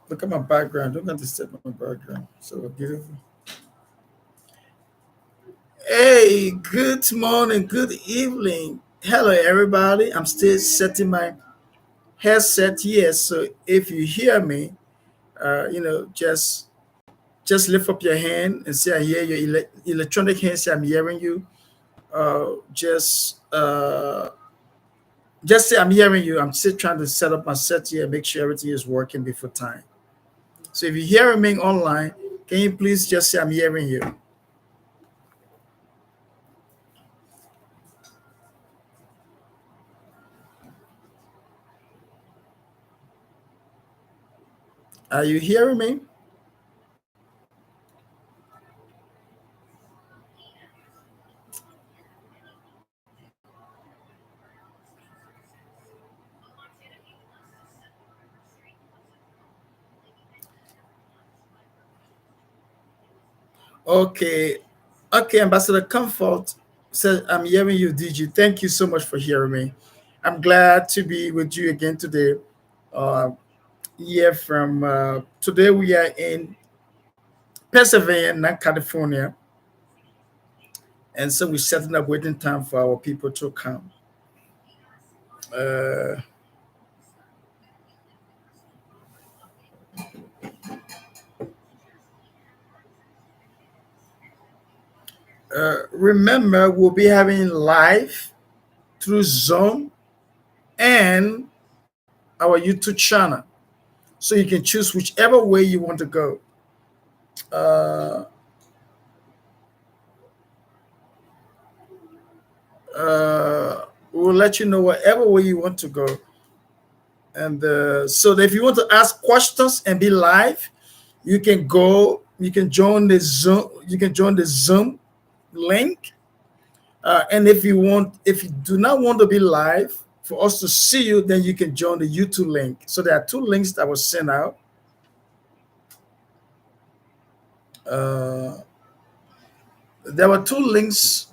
Look at my background. Don't understand my background. So beautiful. Hey, good morning, good evening. Hello, everybody. I'm still setting my headset here. So if you hear me, just lift up your hand and say, I hear your electronic hand. Say, I'm hearing you. Just say, I'm hearing you. I'm still trying to set up my set here, make sure everything is working before time. So if you're hearing me online, can you please just say, I'm hearing you? Are you hearing me? Okay. Okay, Ambassador Comfort says, I'm hearing you, DG. Thank you so much for hearing me. I'm glad to be with you again today. Uh, today we are in Pennsylvania, not California. And so we're setting up waiting time for our people to come. Uh, Remember, we'll be having live through Zoom and our YouTube channel. So you can choose whichever way you want to go. Uh, we'll let you know whatever way you want to go. And so that if you want to ask questions and be live, you can go. You can join the Zoom. You can join the Zoom link. And if you do not want to be live for us to see you, then you can join the YouTube link. So there are two links that was sent out. Uh, there were two links.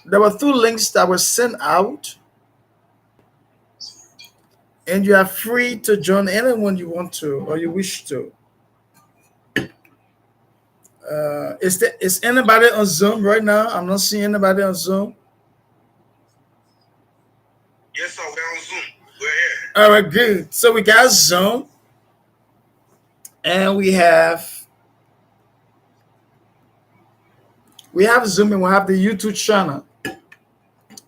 There were two links that were sent out, and you are free to join anyone you want to or you wish to. Is anybody on Zoom right now? I'm not seeing anybody on Zoom. Yes, sir. We're on Zoom. We're here. All right, good. So we got Zoom, and we have Zoom, and we have the YouTube channel.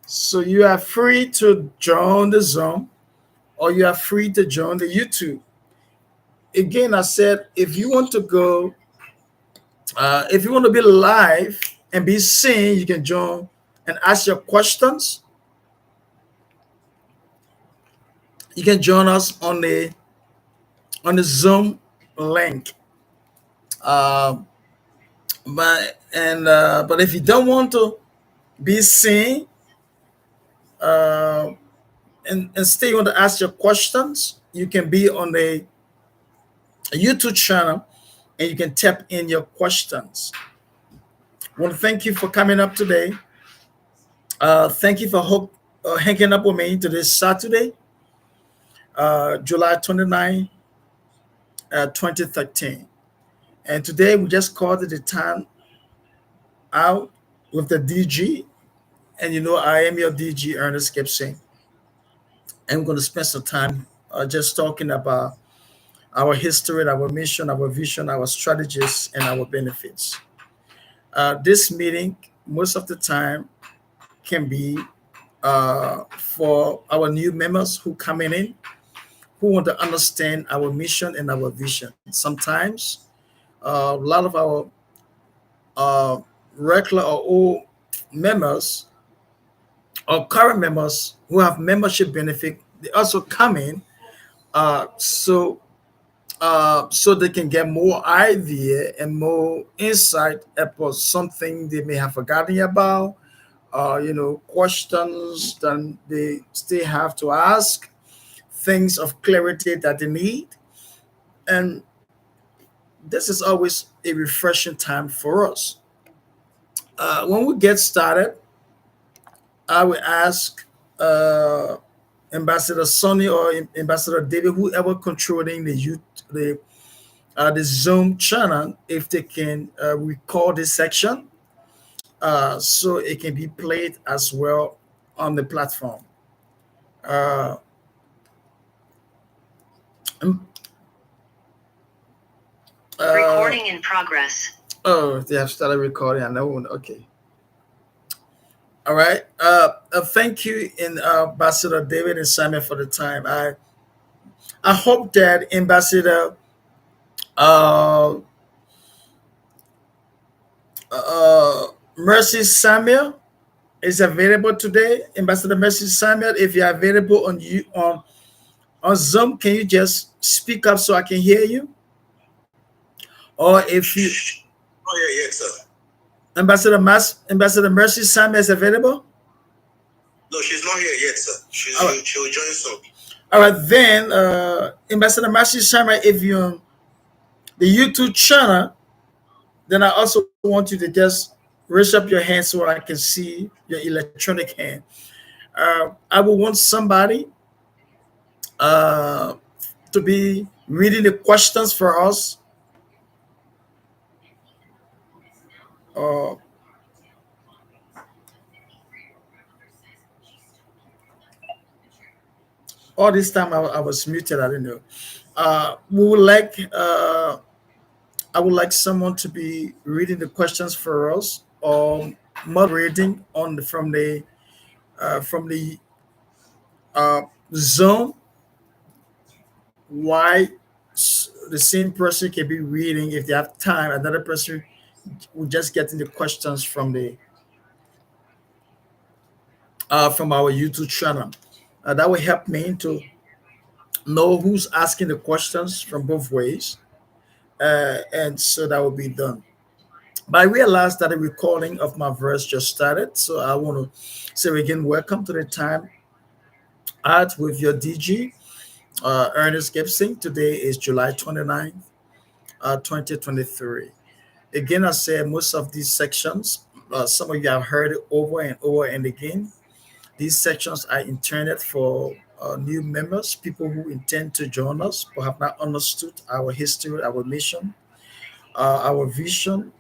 So you are free to join the Zoom, or you are free to join the YouTube. Again, I said if you want to go, if you want to be live and be seen, you can join and ask your questions. You can join us on the Zoom link. Um, but if you don't want to be seen, uh, and still you want to ask your questions, you can be on the YouTube channel and you can tap in your questions. I want to thank you for coming up today. Thank you for hanging up with me today, Saturday, July 29, 2013. And today we just called it the time out with the DG. And you know, I am your DG, Ernest Gibson. I'm going to spend some time just talking about our history, our mission, our vision, our strategies, and our benefits. This meeting, most of the time, can be for our new members who coming in, who want to understand our mission and our vision. Sometimes, a lot of our uh, regular or old members or current members who have membership benefit, they also come in so they can get more idea and more insight about something they may have forgotten about, questions that they still have to ask, things of clarity that they need. And this is always a refreshing time for us. When we get started, I will ask, Ambassador Sonny or Ambassador David, whoever controlling the Zoom channel, if they can record this section, so it can be played as well on the platform. Uh, um, Recording in progress. Oh, they have started recording. I know. Okay. All right. Thank you, in Ambassador David and Simon, for the time. I hope that Ambassador uh, uh, Mercy Samuel is available today. Ambassador Mercy Samuel, if you're available on Zoom, can you just speak up so I can hear you? Or if you, Oh yeah, yes, sir. Ambassador Mercy Samuel is available? No, she's not here yet, sir. She'll join soon. All right, then, Ambassador Mercy Samuel, if you're on the YouTube channel, then I also want you to just raise up your hand so I can see your electronic hand. I will want somebody uh, to be reading the questions for us. Uh, all this time I was muted. I didn't know. We would like. I would like someone to be reading the questions for us or moderating from the uh, Zoom. Why the same person can be reading if they have time. Another person will just getting the questions from our YouTube channel. That will help me to know who's asking the questions from both ways, and so that will be done. But I realized that the recording of my verse just started, so I want to say again, welcome to the Time Out with your DG, Ernest Gibson. Today is July 29th, 2023. Again, I said most of these sections, some of you have heard it over and over and again. These sections are intended for new members, people who intend to join us but have not understood our history, our mission, our vision,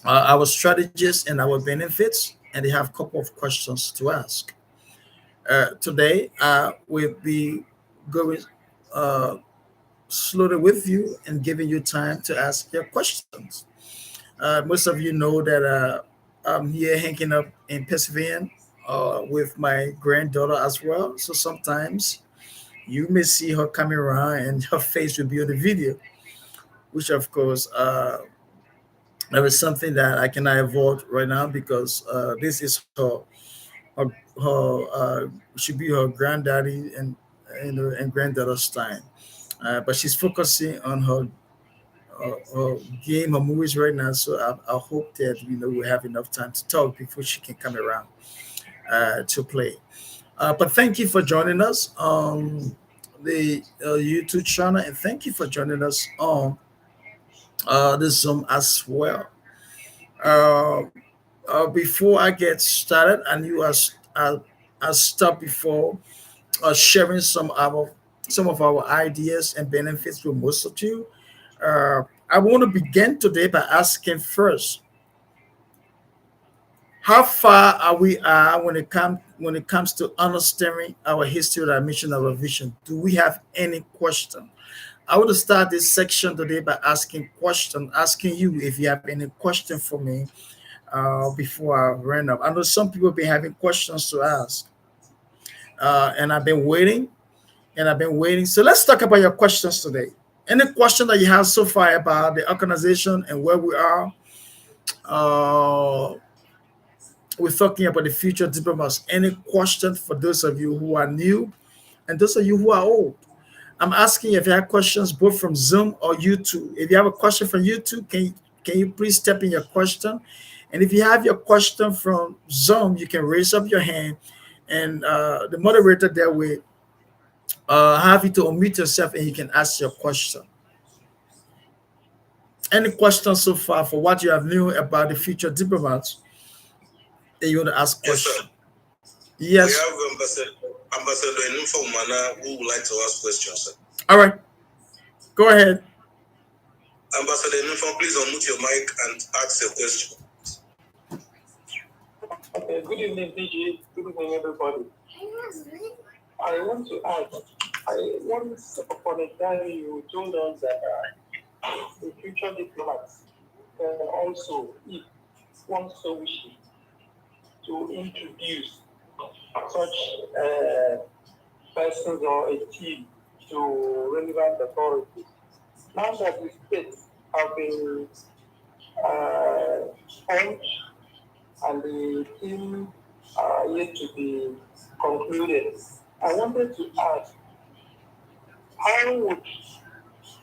our strategies, and our benefits, and they have a couple of questions to ask. Today, we'll be going uh, slowly with you and giving you time to ask your questions. Most of you know that I'm here hanging up in Pennsylvania with my granddaughter as well. So sometimes you may see her coming around and her face will be on the video, which of course that is something that I cannot avoid right now because this is her should be her granddaddy and granddaughter's time. But she's focusing on her game or movies right now. So I hope that we have enough time to talk before she can come around to play. But thank you for joining us on the YouTube channel, and thank you for joining us on the Zoom as well. Uh, Before I get started, and I stop before sharing some of our ideas and benefits with most of you. I want to begin today by asking first, how far are we are when it comes to understanding our history, our mission, our vision? Do we have any question? I want to start this section today by asking you if you have any question for me before I run up. I know some people have been having questions to ask, and I've been waiting. So let's talk about your questions today. Any question that you have so far about the organization and where we are? Uh, we're talking about the future diplomats. Any questions for those of you who are new and those of you who are old? I'm asking if you have questions both from Zoom or YouTube. If you have a question from YouTube, can you please step in your question? And if you have your question from Zoom, you can raise up your hand, and the moderator there will have you to unmute yourself, and you can ask your question. Any questions so far for what you have knew about the future diplomats that you want to ask Yes, questions? sir. We Yes. have Ambassador. Ambassador Enumfa Umana, who would like to ask questions, sir. All right. Go ahead. Ambassador Enumfa, please unmute your mic and ask your question. Okay, good evening, DG. Good evening, everybody. I want to ask, once upon a time you told us that the future diplomats can also, if one so wishes, to introduce such persons or a team to relevant authorities. Now that the states have been formed and the team are yet to be concluded, I wanted to ask, how would,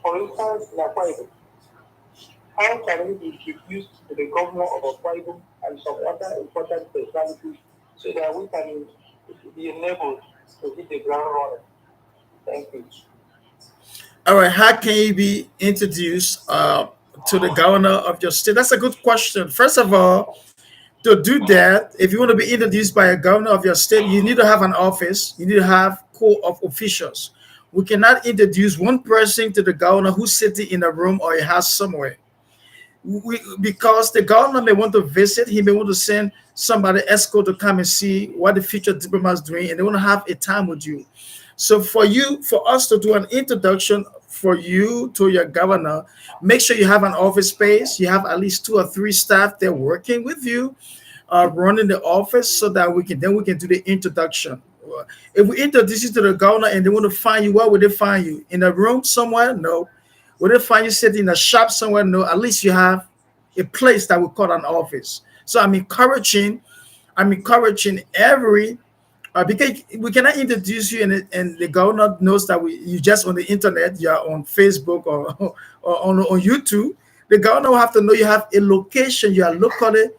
for instance, in Akwa, how can we be introduced to the governor of Akwa and some other important personalities so that we can be enabled to hit the ground running? Thank you. All right. How can you be introduced to the governor of your state? That's a good question. First of all, to do that, if you want to be introduced by a governor of your state, you need to have an office. You need to have core of officials. We cannot introduce one person to the governor who's sitting in a room or a house somewhere. Because the governor may want to visit, he may want to send somebody escort to come and see what the future diplomats doing, and they want to have a time with you. So for us to do an introduction for you to your governor, make sure you have an office space. You have at least two or three staff there working with you, running the office, so that we can do the introduction. If we introduce you to the governor and they want to find you, where would they find you? In a room somewhere? No. Would they find you sitting in a shop somewhere? No. At least you have a place that we call an office. So I'm encouraging every because we cannot introduce you and the governor knows that you just on the internet, you're on Facebook or on YouTube. The governor will have to know you have a location, you are locally,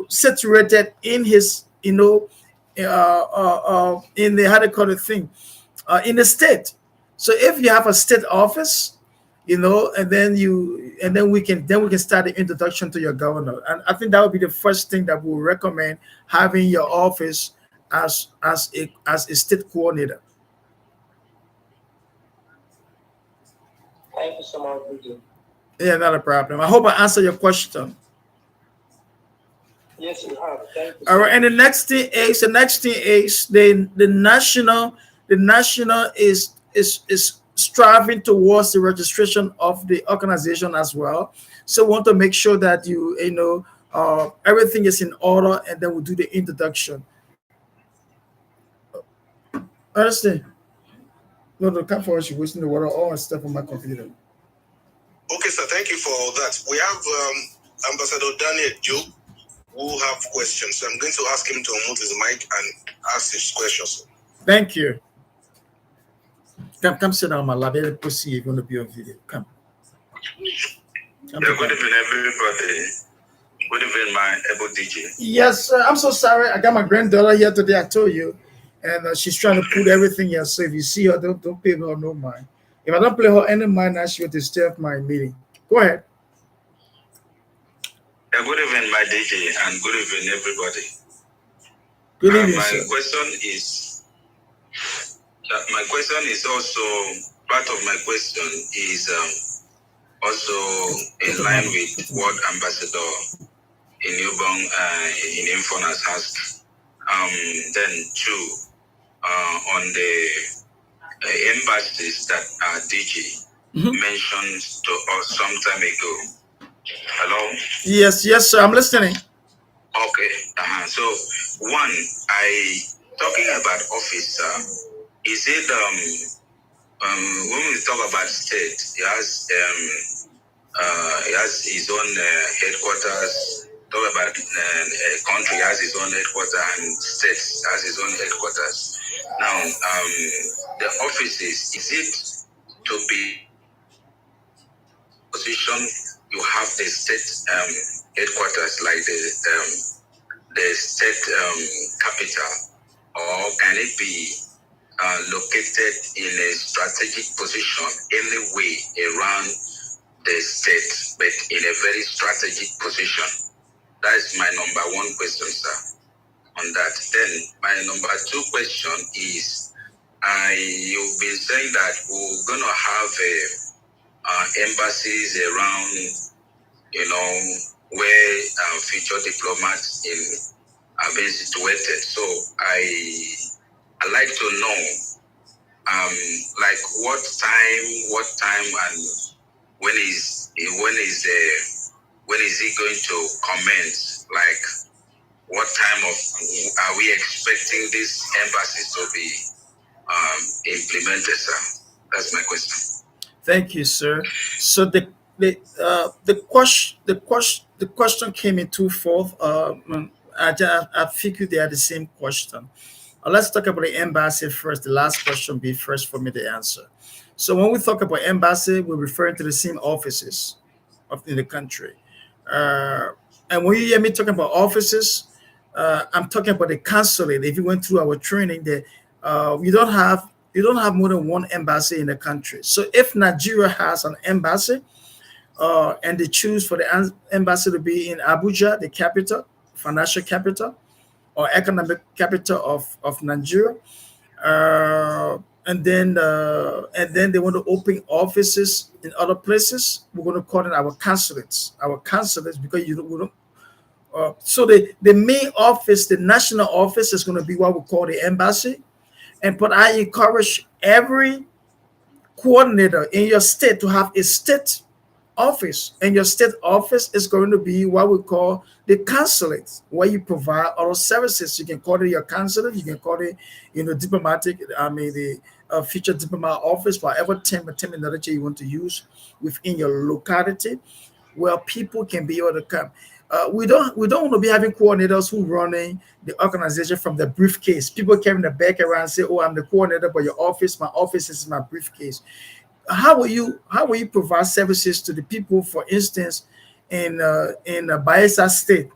situated in his, in the, how they call it thing, in the state. So if you have a state office, and then we can start the introduction to your governor. And I think that would be the first thing that we will recommend, having your office as a state coordinator. Thank you so much, DJ. Yeah, not a problem. I hope I answered your question. Yes, you have. Thank you All so right, and much. the next thing is the national is striving towards the registration of the organization as well. So we want to make sure that everything is in order, and then we'll do the introduction. Understand? No, the come for you wasting the water all and stuff on my computer. Okay, sir, thank you for all that. We have Ambassador Daniel Joe who have questions. So I'm going to ask him to unmute his mic and ask his questions. Thank you. Come sit down, my lab. Let us see if you want to be on video. Come. Yeah, good evening, everybody. Good evening, my able DJ. Yes, sir. I'm so sorry. I got my granddaughter here today. I told you, and she's trying to put everything here. So if you see her, don't pay her no mind. If I don't play her any mind, now she will disturb my meeting. Go ahead. Yeah, good evening, my DJ, and good evening, everybody. Good evening, my sir. My question is also part of my question is also in line with what Ambassador Inubong in Infon has asked. Then two, on the embassies that DG mentioned to us some time ago. Hello? Yes, sir. I'm listening. Okay. So one, I talking about officer. Is it when we talk about state, he has his own headquarters. Talk about country has his own headquarters and states has his own headquarters. Now, the offices, is it to be position? You have the state headquarters like the state capital, or can it be located in a strategic position anyway around the state, but in a very strategic position? That is my number one question, sir. on that. Then my number two question is, you've been saying that we're gonna have embassies around, where future diplomats in are being situated. So I like to know, like what time, and when is when is when is it going to commence? Like, what time of are we expecting these embassies to be implemented, sir? That's my question. Thank you, sir. So the question came in twofold. I figured they are the same question. Let's talk about the embassy first. The last question be first for me to answer. So when we talk about embassy, we're referring to the same offices in the country. Uh, and when you hear me talking about offices, I'm talking about the consulate. If you went through our training, that you don't have more than one embassy in the country. So if Nigeria has an embassy, and they choose for the embassy to be in Abuja, the capital, financial capital, or economic capital of Nigeria, and then they want to open offices in other places. We're going to call it our consulates. Our consulates, because we don't. So the main office, the national office, is going to be what we call the embassy. But I encourage every coordinator in your state to have a state office, and your state office is going to be what we call the consulate, where you provide other services. You can call it your consulate, you can call it, diplomatic. I mean, the future diplomat office, whatever terminology you want to use within your locality, where people can be able to come. We don't want to be having coordinators who running the organization from the briefcase. People carrying the back around and say, "Oh, I'm the coordinator, but your office, my office is my briefcase." How will you provide services to the people, for instance, in Bayelsa State?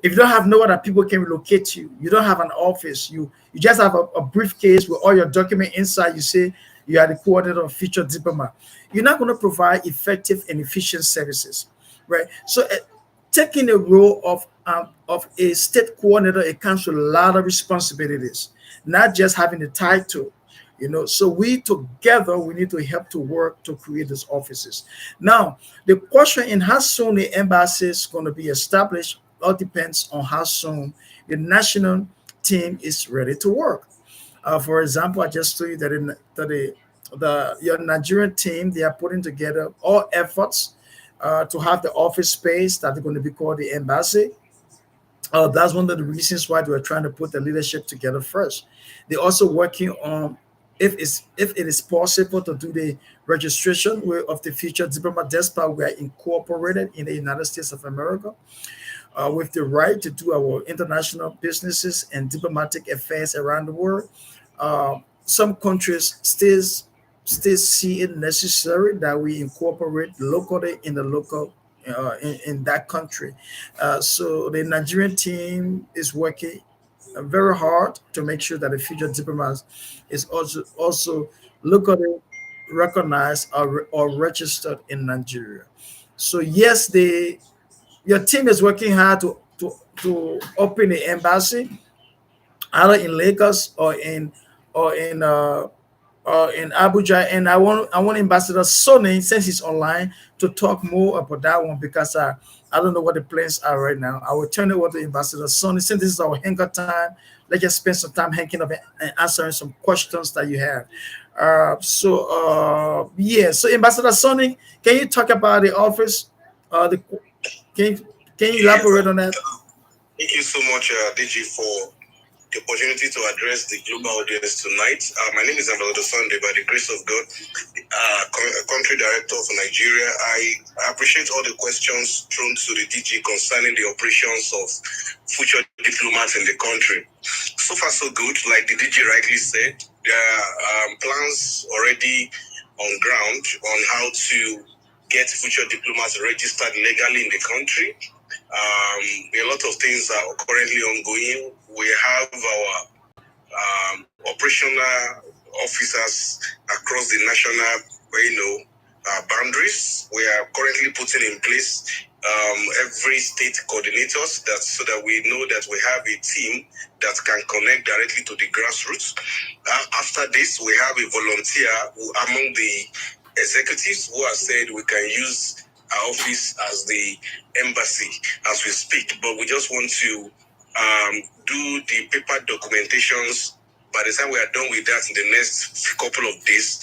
If you don't have nowhere that people can relocate you, you don't have an office, you just have a briefcase with all your document inside. You say you are the coordinator of future diplomat. You're not going to provide effective and efficient services, right? So taking the role of a state coordinator, it comes with a lot of responsibilities, not just having the title. So we together, we need to help to work to create these offices. Now, the question in how soon the embassy is going to be established all depends on how soon the national team is ready to work. For example, I just told you that your Nigerian team, they are putting together all efforts to have the office space that they're going to be called the embassy. That's one of the reasons why they were trying to put the leadership together first. They're also working on if it is possible to do the registration of the future diplomat, despite we are incorporated in the United States of America, with the right to do our international businesses and diplomatic affairs around the world. Some countries still see it necessary that we incorporate locally in the local in that country. So the Nigerian team is working very hard to make sure that the future diplomats is also locally recognized or registered in Nigeria. So yes, your team is working hard to open the embassy either in Lagos or in Abuja. And I want Ambassador Sonny, since he's online, to talk more about that one, because I don't know what the plans are right now. I will turn it over to Ambassador Sonny. Since this is our hangout time, let's just spend some time hanging up and answering some questions that you have. Yeah. So Ambassador Sonny, can you talk about the office? The can you, can you Yes, elaborate on that? thank you so much, DG, for the opportunity to address the global audience tonight. My name is Ambassador Sunday. By the grace of God, country director for Nigeria. I appreciate all the questions thrown to the DG concerning the operations of future diplomats in the country. So far, so good. Like the DG rightly said, there are plans already on ground on how to get future diplomats registered legally in the country. A lot of things are currently ongoing. We have our operational officers across the national, you know, boundaries. We are currently putting in place every state coordinators that so that we know that we have a team that can connect directly to the grassroots. After this, we have a volunteer among the executives who have said we can use our office as the embassy as we speak, but we just want to do the paper documentations. By the time we are done with that in the next couple of days,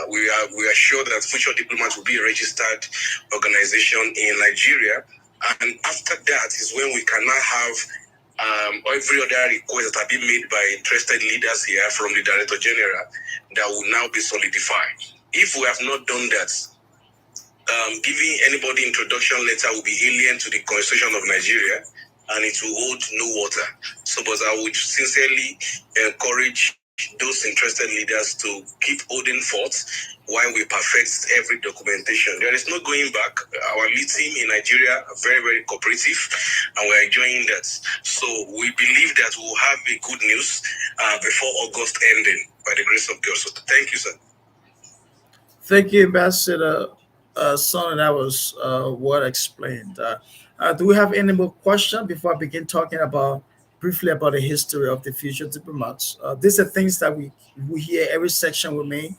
we are sure that Future Diplomats will be a registered organization in Nigeria. And after that is when we can now have every other request that have been made by interested leaders here from the Director General that will now be solidified. If we have not done that, giving anybody introduction letter will be alien to the Constitution of Nigeria, and it will hold no water. So, but I would sincerely encourage those interested leaders to keep holding forth while we perfect every documentation. There is no going back. Our lead team in Nigeria are very, very cooperative, and we're enjoying that. So we believe that we'll have a good news before August ending, by the grace of God. So thank you, sir. Thank you, Ambassador Son. That was what explained. Do we have any more questions before I begin talking about briefly about the history of the future diplomats? These are things that we hear every section we make,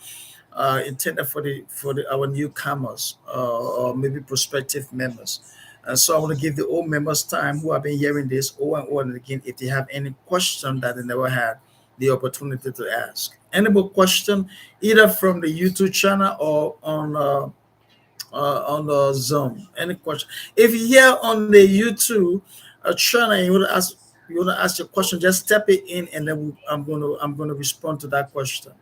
intended for the our newcomers or maybe prospective members. And so I want to give the old members time who have been hearing this over and over and again if they have any question that they never had the opportunity to ask. Any more question either from the YouTube channel or on the Zoom? Any question? If you're here on the YouTube channel and you want to ask your question, just step it in and then I'm going to respond to that question.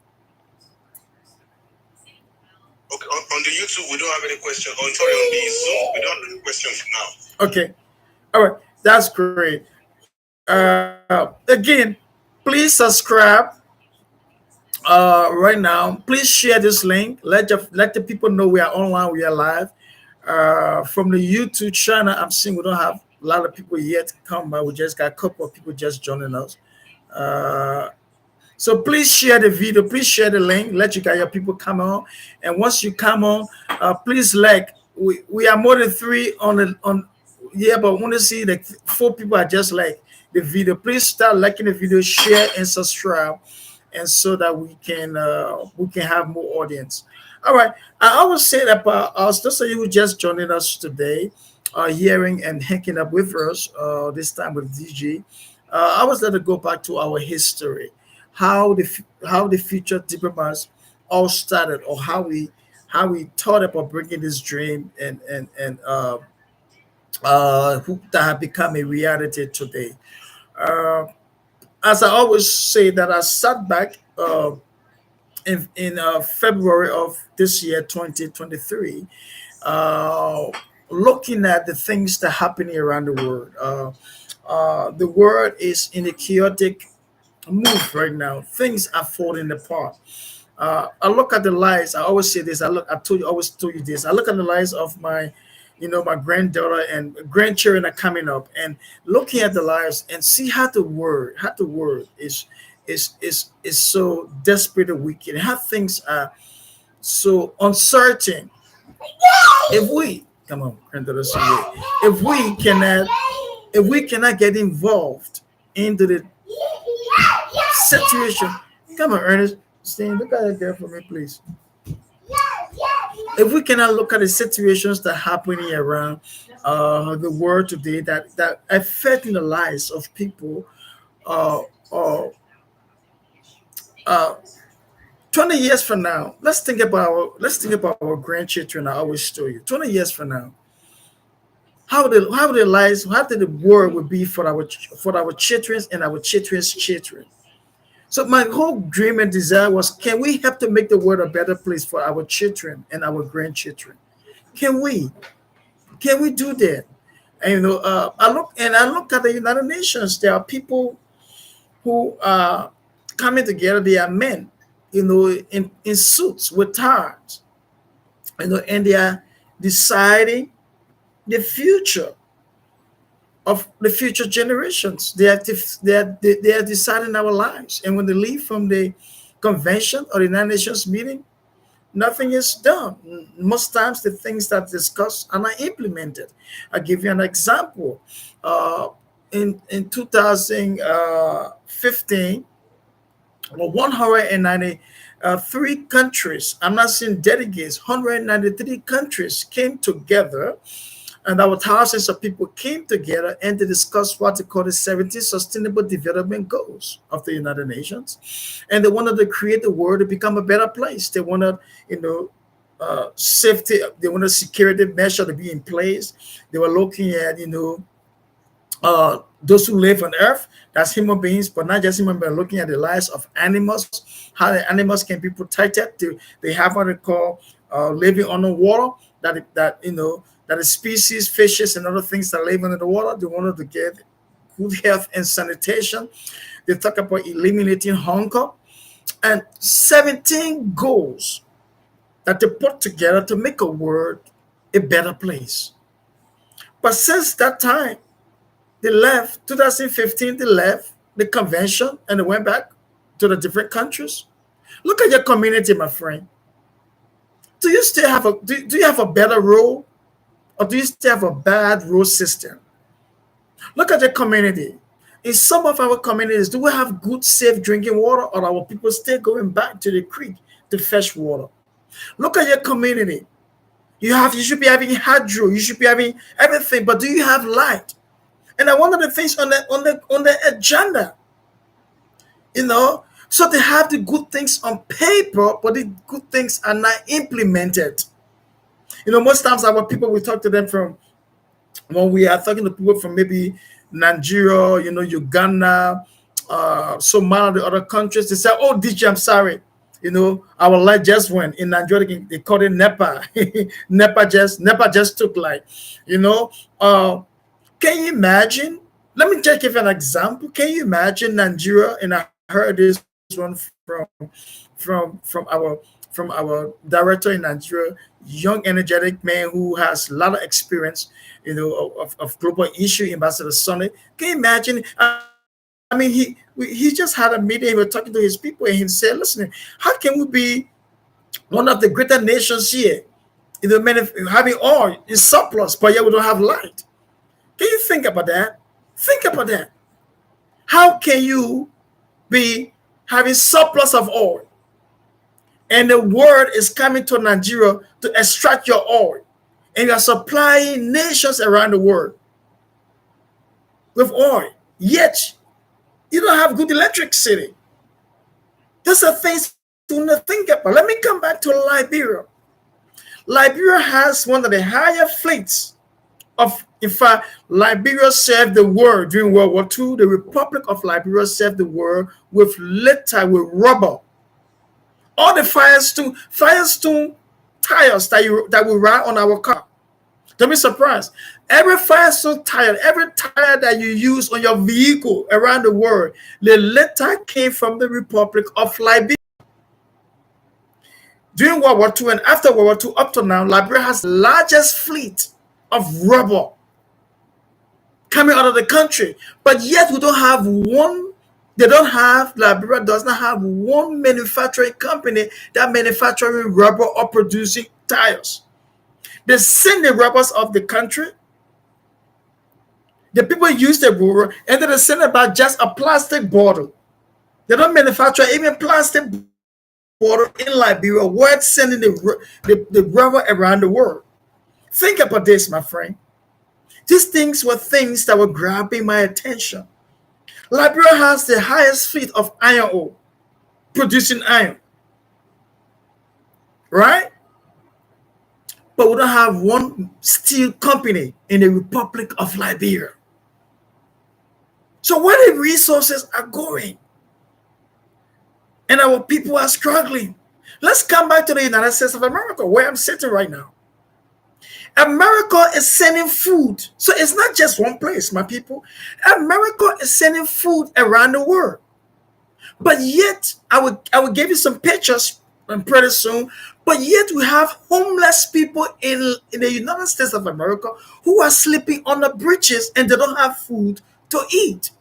Okay, on the YouTube, we don't have any question. Oh, sorry, on the Zoom, we don't have any question for now. Okay. All right. That's great. Again, please subscribe right now. Please share this link. Let the people know we are online, we are live. From the YouTube channel, I'm seeing we don't have a lot of people yet come by. We just got a couple of people just joining us. Uh, So please share the video. Please share the link. Let you guys your people come on. And once you come on, please like. We are more than three on the on. Yeah, but want to see the four people are just like the video. Please start liking the video, share and subscribe, and so that we can have more audience. All right. I always say that about us. Those of you who just joining us today, hearing and hanging up with us. This time with DG. I was let to go back to our history how the future diplomats all started or how we thought about bringing this dream and who that have become a reality today. Uh, as I always say that I sat back in February of this year 2023 uh, looking at the things that are happening around the world. The world is in a chaotic move right now. Things are falling apart. I look at the lives. I always say this. Always told you this. I look at the lives of my granddaughter and grandchildren are coming up, and looking at the lives and see how the world is so desperate and wicked, and how things are so uncertain. If we come on, granddaughter, if we cannot get involved into the situation. Come on, Ernest. Stay. Look at that girl for me, please. If we cannot look at the situations that are happening around the world today that affecting the lives of people, uh, uh, uh, 20 years from now, let's think about our grandchildren. I always tell you, 20 years from now, how the world will be for our children and our children's children. So my whole dream and desire was, can we help to make the world a better place for our children and our grandchildren? Can we? Can we do that? And I look at the United Nations. There are people who are coming together. They are men, in suits with ties, and they are deciding the future of the future generations. They are deciding our lives. And when they leave from the convention or the United Nations meeting, nothing is done. Most times, the things that discussed are not implemented. I'll give you an example. Uh, in 2015, well, 193 countries, I'm not saying delegates, 193 countries came together, and our thousands of people came together and to discuss what they call the 17 Sustainable Development Goals of the United Nations. And they wanted to create the world to become a better place. They wanted, you know, safety, they wanted security measure to be in place. They were looking at, those who live on earth, that's human beings, but not just human beings, looking at the lives of animals, how the animals can be protected. They have what they call living on the water, that the species, fishes, and other things that live under the water. They wanted to get good health and sanitation. They talk about eliminating hunger and 17 goals that they put together to make a world a better place. But since that time, they left 2015, they left the convention and they went back to the different countries. Look at your community, my friend. Do you still have a do you have a better role, or do you still have a bad rule system? Look at your community. In some of our communities, do we have good, safe drinking water, or are our people still going back to the creek to fetch water? Look at your community. You should be having hydro, you should be having everything, but do you have light? And one of the things on the agenda, so they have the good things on paper, but the good things are not implemented. Most times our people, we talk to them from, when we are talking to people from maybe Nigeria, Uganda, Somalia, the other countries, they say, "Oh, DJ, I'm sorry. Our light just went in Nigeria. They call it NEPA. NEPA just took light. You know, uh, can you imagine? Let me just give you an example. Can you imagine Nigeria? And I heard this one from our director in Nigeria, young energetic man who has a lot of experience, of global issue, Ambassador Sonny. Can you imagine? I mean, he just had a meeting. He was talking to his people, and he said, "Listen, how can we be one of the greater nations here? Having oil in surplus, but yet we don't have light." Can you think about that? Think about that. How can you be having surplus of oil, and the world is coming to Nigeria to extract your oil, and you are supplying nations around the world with oil, yet you don't have good electricity? Those are things to think about. Let me come back to Liberia. Liberia has one of the higher fleets of, in fact, Liberia served the world during World War II. The Republic of Liberia served the world with litter, with rubber. All the Firestone tires that we ride on our car. Don't be surprised. Every Firestone tire, every tire that you use on your vehicle around the world, the litter came from the Republic of Liberia. During World War II and after World War II, up to now, Liberia has the largest fleet of rubber coming out of the country. But yet we don't have one, Liberia does not have one manufacturing company that manufacturing rubber or producing tires. They send the rubbers of the country. The people use the rubber and then they send it back just a plastic bottle. They don't manufacture even plastic bottle in Liberia worth sending the rubber around the world. Think about this, my friend. These things were things that were grabbing my attention. Liberia has the highest fleet of iron ore, producing iron, right? But we don't have one steel company in the Republic of Liberia. So where the resources are going, and our people are struggling. Let's come back to the United States of America, where I'm sitting right now. America is sending food. So it's not just one place, my people. America is sending food around the world. But yet, I will give you some pictures pretty soon. But yet we have homeless people in the United States of America who are sleeping on the bridges and they don't have food to eat.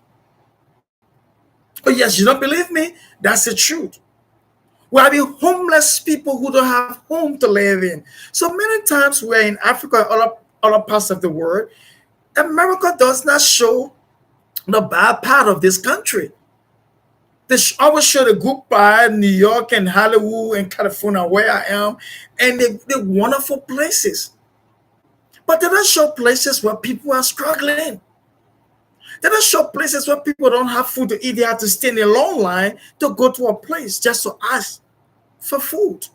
Oh yes, you don't believe me? That's the truth. We're having homeless people who don't have home to live in. So many times we're in Africa and other parts of the world. America does not show the bad part of this country. They always show the good part, New York and Hollywood and California, where I am, and the wonderful places. But they don't show places where people are struggling. They don't show places where people don't have food to eat. They have to stay in a long line to go to a place just to ask for food.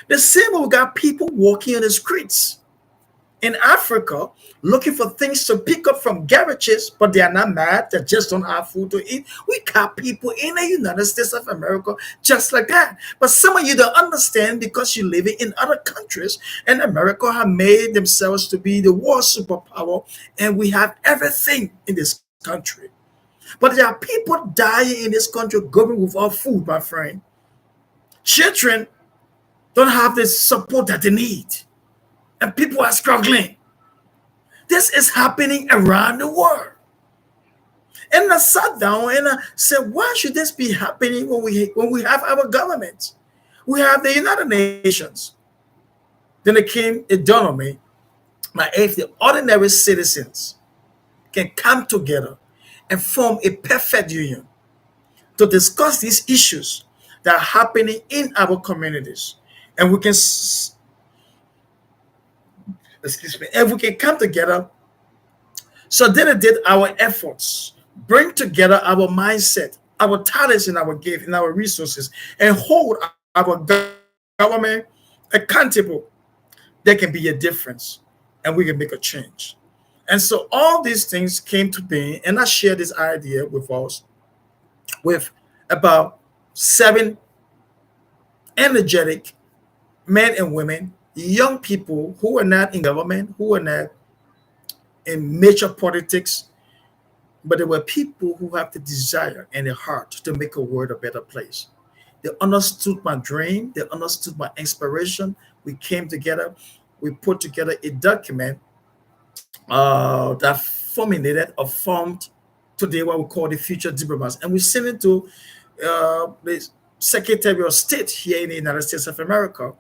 The same way we got people walking on the streets in Africa looking for things to pick up from garages, but they are not mad. They just don't have food to eat. We got people in the United States of America just like that. But some of you don't understand because you live in other countries, and America have made themselves to be the world superpower, and we have everything in this country. But there are people dying in this country going without food, my friend. Children don't have the support that they need, and people are struggling. This is happening around the world. And I sat down and I said, why should this be happening when we have our government? We have the United Nations. Then it came, it dawned on me, that if the ordinary citizens can come together and form a perfect union to discuss these issues that are happening in our communities, and we can excuse me, if we can come together. So then it did our efforts, bring together our mindset, our talents, and our gift, and our resources, and hold our government accountable. There can be a difference, and we can make a change. And so all these things came to being, and I shared this idea with us, with about 7 energetic men and women, young people who are not in government, who are not in major politics, but there were people who have the desire and the heart to make a world a better place. They understood my dream, they understood my inspiration. We came together, we put together a document that formulated or formed today what we call the Future Diplomats. And we sent it to the Secretary of State here in the United States of America,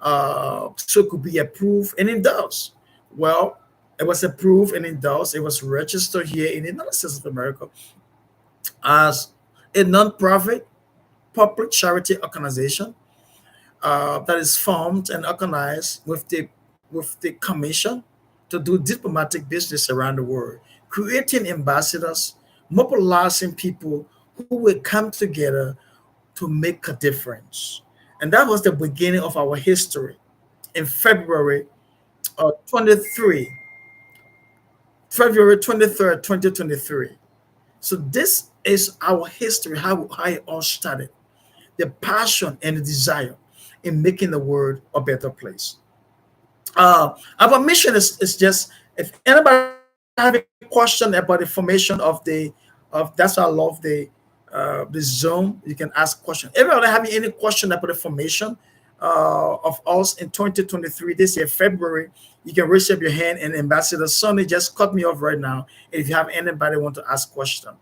so it could be approved and endorsed. Well, it was approved and endorsed. It was registered here in the United States of America as a non-profit public charity organization that is formed and organized with the commission to do diplomatic business around the world, creating ambassadors, mobilizing people who will come together to make a difference. And that was the beginning of our history in February 23, February 23rd, 2023. So this is our history, how it all started. The passion and the desire in making the world a better place. Our mission is just, if anybody have a question about the formation of that's why I love the Zoom. You can ask questions. Everybody having any question about the formation of us in 2023, this year, February, you can raise up your hand, and Ambassador Sonny just cut me off right now. If you have anybody want to ask question.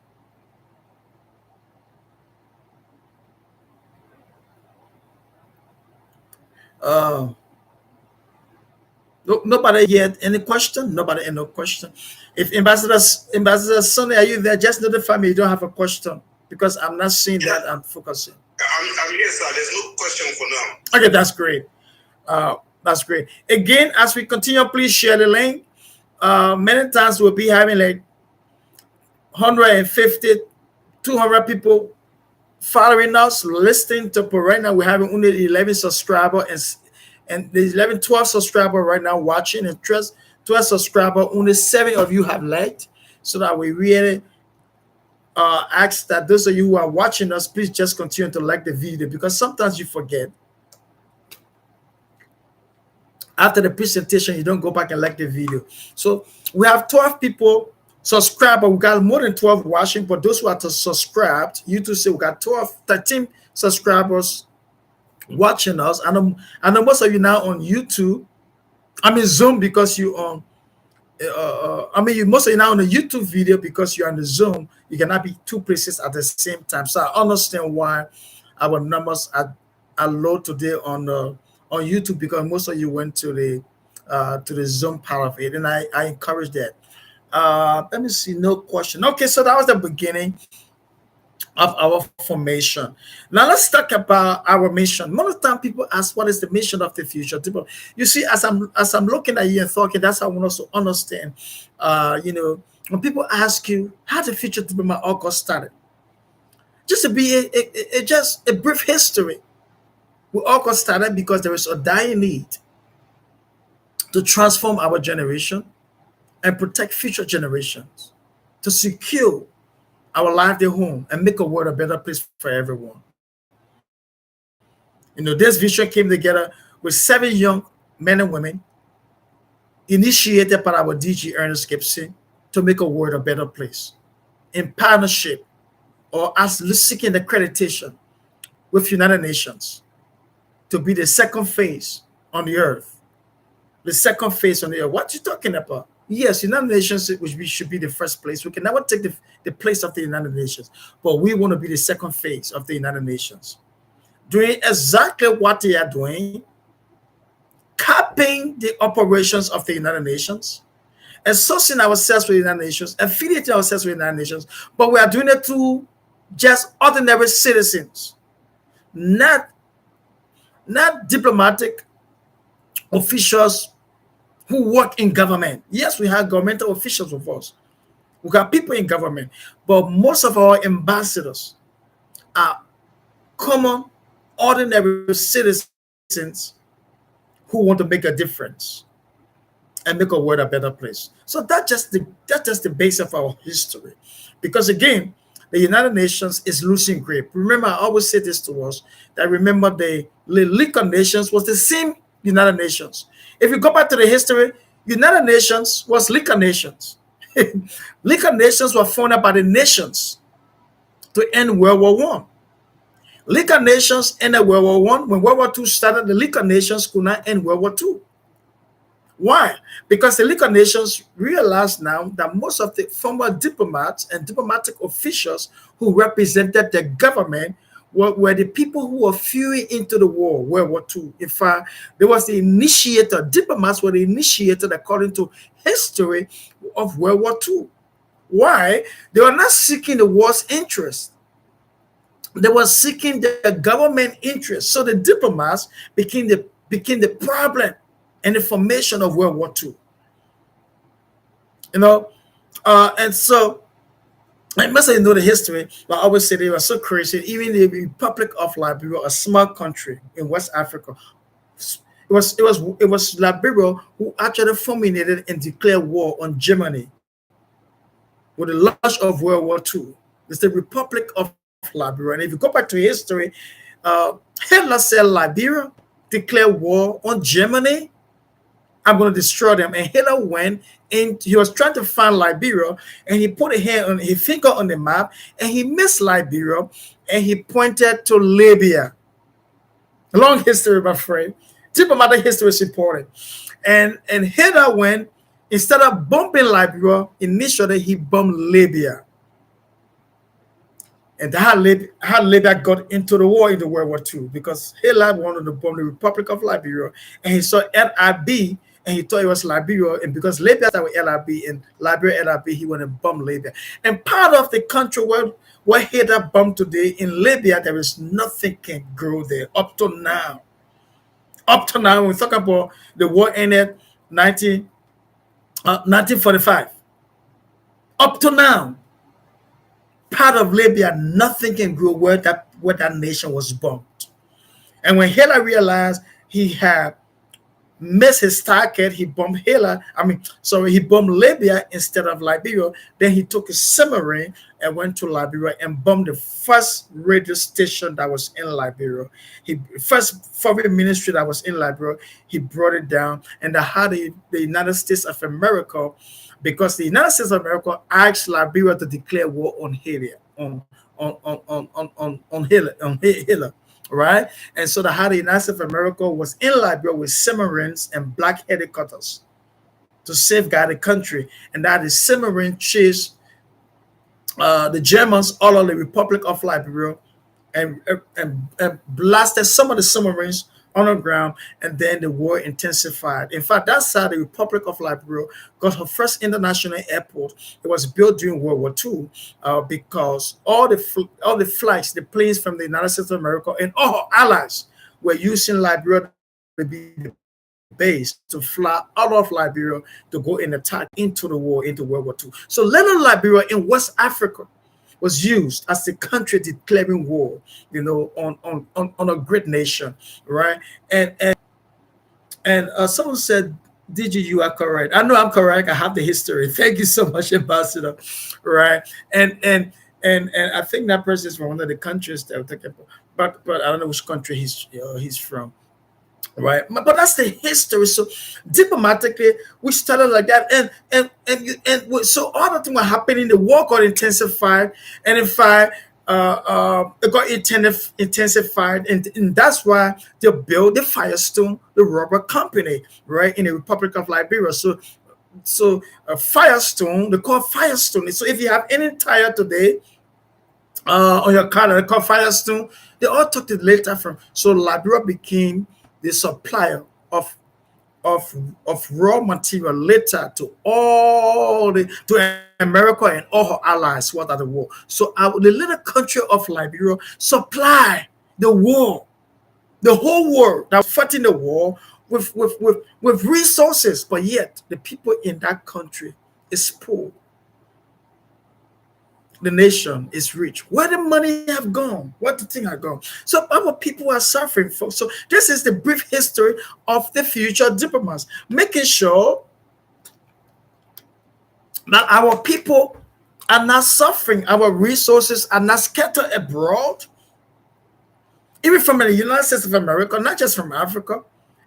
Uh, no, nobody yet. Any question? Nobody, any no question. If Ambassador Sonny, are you there? Just notify me you don't have a question because I'm not seeing that. I'm focusing. I'm here, sir. There's no question for now. Okay, that's great. That's great. Again, as we continue, please share the link. Many times we'll be having like 150, 200 people following us, listening to, but right now we're having only 11 subscribers, and the 11, 12 subscribers right now watching, and 12 subscribers, only 7 of you have liked, so that we really ask that those of you who are watching us, please just continue to like the video, because sometimes you forget. After the presentation, you don't go back and like the video. So we have 12 people subscribed, but we got more than 12 watching. But those who are subscribed, YouTube say we got 12, 13 subscribers watching us. I know most of you now on YouTube. I mean Zoom because you on. Most of you now on the YouTube video because you're on the Zoom. You cannot be two places at the same time. So I understand why our numbers are low today on YouTube because most of you went to the Zoom part of it, and I encourage that. Let me see, no question. Okay, so that was the beginning of our formation. Now let's talk about our mission. Most of the time, people ask, "What is the mission of the future?" You see, as I'm looking at you and talking, that's how I want us to understand. When people ask you how the future diplomat all got started, just to be just a brief history. We all got started because there is a dire need to transform our generation and protect future generations, to secure our lively home and make a world a better place for everyone. This vision came together with 7 young men and women initiated by our DG Ernest Gibson to make a world a better place in partnership or as seeking accreditation with United Nations to be the second phase on the earth. The second phase on the earth. What you talking about? Yes, United Nations which we should be the first place. We can never take the place of the United Nations, but we want to be the second phase of the United Nations. Doing exactly what they are doing, capping the operations of the United Nations, associating ourselves with the United Nations, affiliating ourselves with the United Nations, but we are doing it to just ordinary citizens, not diplomatic officials who work in government. Yes, we have governmental officials with us. We got people in government, but most of our ambassadors are common, ordinary citizens who want to make a difference and make a world a better place. So that's just the base of our history. Because again, the United Nations is losing grip. Remember, I always say this to us that remember the League of Nations was the same United Nations. If you go back to the history, United Nations was League of Nations. League of Nations were founded by the nations to end World War One. League of Nations ended World War One. When World War Two started, the League of Nations could not end World War Two. Why? Because the League of Nations realized now that most of the former diplomats and diplomatic officials who represented the government were the people who were fueling into the war, World War II. In fact, there was the initiator, diplomats were the initiator, according to history, of World War II. Why? They were not seeking the war's interest. They were seeking the government interest. So the diplomats became the problem in the formation of World War II. You know, and so I must say, know the history, but I always say they were so crazy. Even the Republic of Liberia, a small country in West Africa, it was Liberia who actually fulminated and declared war on Germany with the launch of World War II. It's the Republic of Liberia. And if you go back to history, uh, Hitler said Liberia declared war on Germany. I'm going to destroy them. And Hitler went and he was trying to find Liberia, and he put his finger on the map, and he missed Liberia, and he pointed to Libya. Long history, my friend. Diplomatic history is important. And Hitler went, instead of bombing Liberia, initially he bombed Libya. And how Libya got into the war in the World War II, because Hitler wanted to bomb the Republic of Liberia, and he saw LIB, and he thought it was Liberia, and because Libya started with LIB and Liberia LIB, he wanted to bomb Libya. And part of the country where Hitler bombed today in Libya, there is nothing can grow there up to now. Up to now, when we talk about the war ended 1945. Up to now, part of Libya, nothing can grow where that nation was bombed. And when Hitler realized he had missed his target, he bombed he bombed Libya instead of Liberia. Then he took a submarine and went to Liberia and bombed the first radio station that was in Liberia. First foreign ministry that was in Liberia, he brought it down, and had the United States of America, because the United States of America asked Liberia to declare war on Hitler, on Hitler, right? And so the United States of America was in Liberia with submarines and black helicopters to safeguard the country, and that the submarine chased the Germans all over the Republic of Liberia and blasted some of the submarines on the ground, and then the war intensified. In fact, that's how the Republic of Liberia got her first international airport. It was built during World War II, because all the flights, the planes from the United States of America and all her allies were using Liberia to be the base to fly out of Liberia to go and attack into the war, into World War II. So little Liberia in West Africa was used as the country declaring war, on a great nation, right? And someone said, "DG, you are correct." I know I'm correct. I have the history. Thank you so much, Ambassador. Right? And I think that person is from one of the countries that we're talking about, but I don't know which country he's from. Right, but that's the history. So diplomatically we started like that, so all the things were happening, the war got intensified, and in fact it got intensified, and that's why they built the Firestone, the rubber company, right, in the Republic of Liberia. So Firestone, they call Firestone. So if you have any tire today, on your car, they call Firestone, they all took it later from. So Liberia became the supplier of raw material later to all the to America and all her allies what are the war. So the little country of Liberia supply the war, the whole world that was fighting the war with resources, but yet the people in that country is poor. The nation is rich. Where the money have gone? What the thing have gone? So our people are suffering, folks. So this is the brief history of the future diplomats, making sure that our people are not suffering, our resources are not scattered abroad, even from the United States of America, not just from Africa,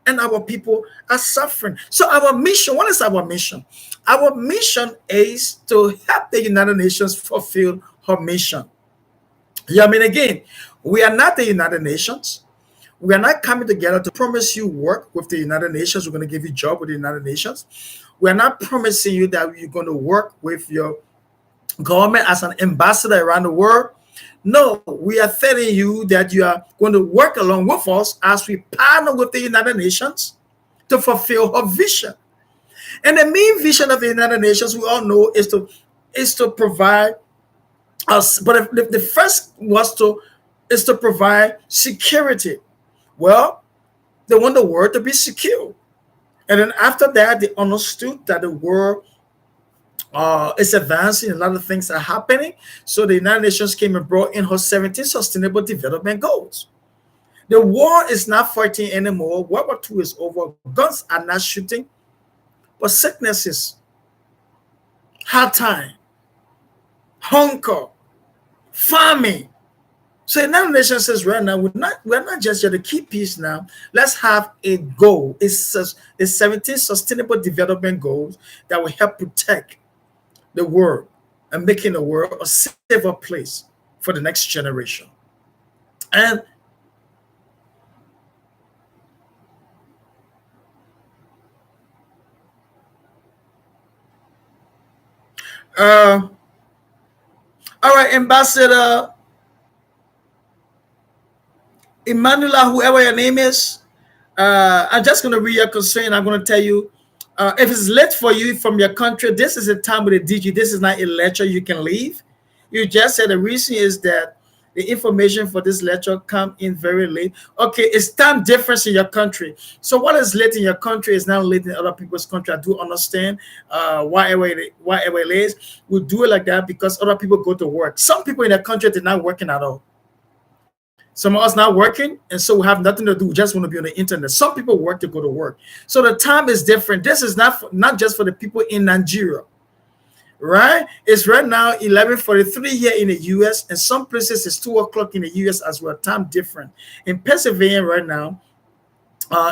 and our people are suffering. So our mission, what is our mission? Our mission is to help the United Nations fulfill her mission. Yeah, I mean, again, we are not the United Nations. We are not coming together to promise you work with the United Nations. We're going to give you a job with the United Nations. We are not promising you that you're going to work with your government as an ambassador around the world. No, we are telling you that you are going to work along with us as we partner with the United Nations to fulfill her vision. And the main vision of the United Nations, we all know, is to provide us. But the first is to provide security. Well, they want the world to be secure, and then after that, they understood that the world is advancing. A lot of things are happening. So the United Nations came and brought in her 17 Sustainable Development Goals. The war is not fighting anymore. World War II is over. Guns are not shooting, but sicknesses, hard time, hunger, famine. So the United Nations says right now, we're not just here to keep peace now. Let's have a goal. It's 17 Sustainable Development Goals that will help protect the world and making the world a safer place for the next generation. And all right, Ambassador Emmanuel, whoever your name is, I'm just going to read your concern. I'm going to tell you, if it's late for you from your country, this is a time with a DG. This is not a lecture. You can leave. You just said the reason is that the information for this lecture come in very late. Okay, it's time difference in your country. So what is late in your country is not late in other people's country. I do understand why it is. We do it like that because other people go to work. Some people in the country, they're not working at all. Some of us not working, and so we have nothing to do. We just want to be on the internet. Some people work to go to work. So the time is different. This is not just for the people in Nigeria, right? It's right now 11:43 here in the US, and some places it's 2 o'clock in the US as well. Time different. In Pennsylvania right now,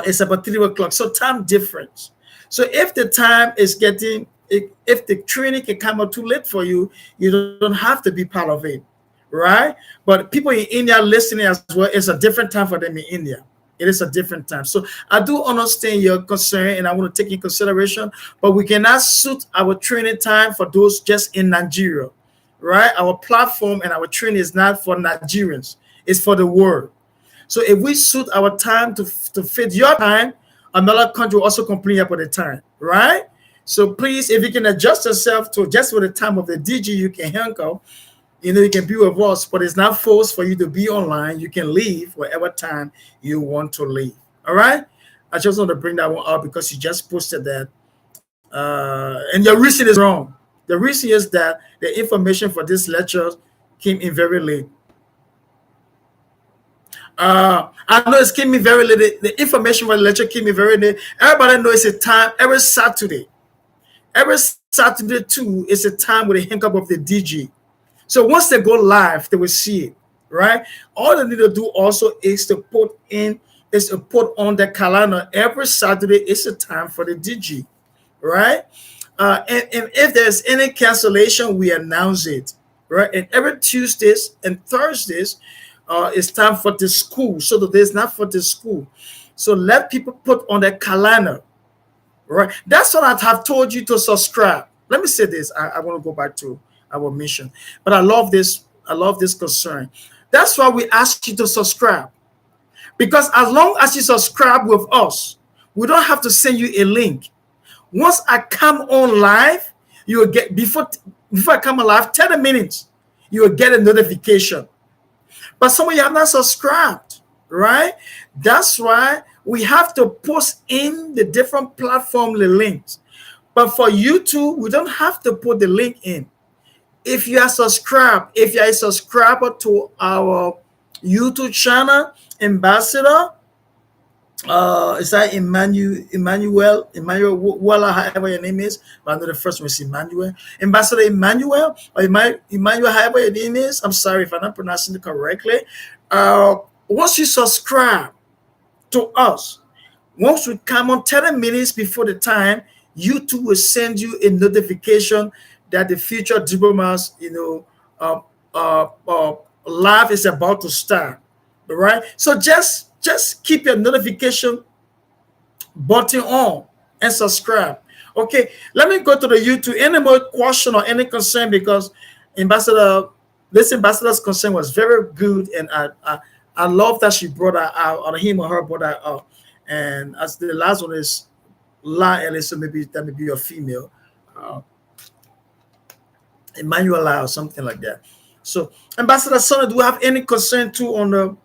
it's about 3 o'clock. So time difference. So if the time is if the training can come out too late for you, you don't have to be part of it. Right? But people in India listening as well, it's a different time for them in India. It is a different time. So I do understand your concern and I want to take in consideration, but we cannot suit our training time for those just in Nigeria. Right? Our platform and our training is not for Nigerians. It's for the world. So if we suit our time to fit your time, another country will also complain about the time, right? So please, if you can adjust yourself to just for the time of the DG, you can hang out. You can be with us, but it's not forced for you to be online. You can leave whatever time you want to leave. All right. I just want to bring that one up because you just posted that, and your reason is wrong. The reason is that the information for this lecture came in very late. I know it came in very late. The information for the lecture came in very late. Everybody knows it's a time every Saturday. Every Saturday too is a time with a hang up of the DG. So once they go live, they will see it, right? All they need to do also is to put on the calendar every Saturday is a time for the DG, right? And if there's any cancellation, we announce it, right? And every Tuesdays and Thursdays, it's time for the school. So that there's not for the school. So let people put on their calendar, right? That's what I have told you to subscribe. Let me say this. I want to go back to our mission, but I love this. I love this concern. That's why we ask you to subscribe, because as long as you subscribe with us, we don't have to send you a link. Once I come on live, you will get before I come on live 10 minutes, you will get a notification. But some of you have not subscribed, right? That's why we have to post in the different platform the links. But for YouTube, we don't have to put the link in. If you are subscribed, if you are a subscriber to our YouTube channel, Ambassador, is that Emmanuel, however your name is, but I know the first one is Emmanuel. Ambassador Emmanuel, or Emmanuel, however your name is. I'm sorry if I'm not pronouncing it correctly. Once you subscribe to us, once we come on 10 minutes before the time, YouTube will send you a notification that the Future Diplomats, live is about to start. All right. So just keep your notification button on and subscribe. Okay. Let me go to the YouTube. Any more question or any concern? Because this ambassador's concern was very good, and I love that she brought that out, or him or her brought that out. And as the last one is La Ellis, so maybe that may be a female. Emmanuel or something like that. So, Ambassador Sonny, do you have any concern too on the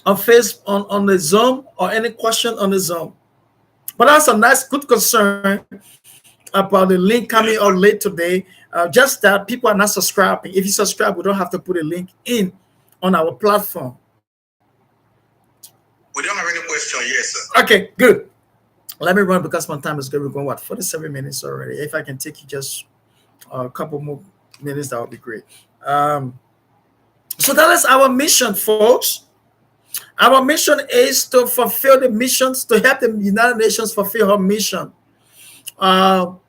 on the Zoom, or any question on the Zoom? But that's a nice, good concern about the link coming out late today. Just that people are not subscribing. If you subscribe, we don't have to put a link in on our platform. We don't have any question yet, sir. Okay, good. Let me run because my time is good. We're going 47 minutes already. If I can take you just a couple more minutes, that would be great. So that is our mission, folks. Our mission is to fulfill the missions, to help the United Nations fulfill her mission. But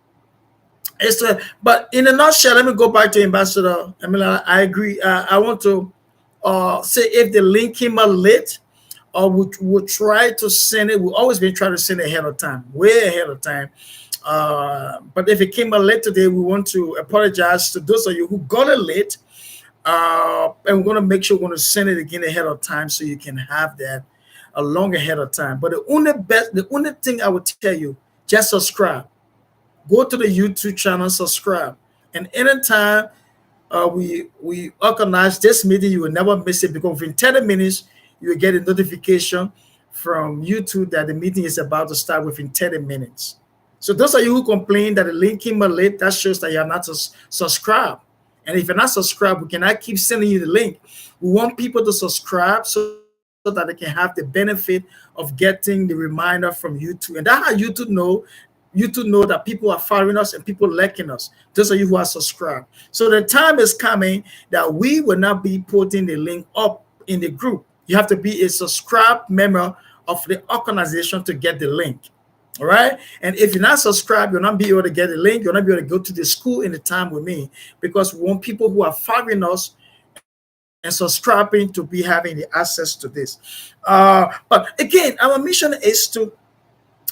in a nutshell, let me go back to Ambassador. I mean, I agree. I want to say if the link came out late, or we'll try to send it. We've always been trying to send it ahead of time, way ahead of time. But if it came out late today, we want to apologize to those of you who got it late. And we're going to make sure we're going to send it again ahead of time so you can have that a long ahead of time. But the only thing I would tell you, just subscribe. Go to the YouTube channel, subscribe. And anytime we organize this meeting, you will never miss it, because within 10 minutes, you will get a notification from YouTube that the meeting is about to start within 30 minutes. So those of you who complain that the link came out late, that shows that you are not subscribed. And if you're not subscribed, we cannot keep sending you the link. We want people to subscribe so that they can have the benefit of getting the reminder from YouTube. And that's how YouTube know that people are following us and people liking us. Those of you who are subscribed. So the time is coming that we will not be putting the link up in the group. You have to be a subscribed member of the organization to get the link. All right. And if you're not subscribed, you'll not be able to get a link. You'll not be able to go to the school in the time with me, because we want people who are following us and subscribing to be having the access to this. But again, our mission is to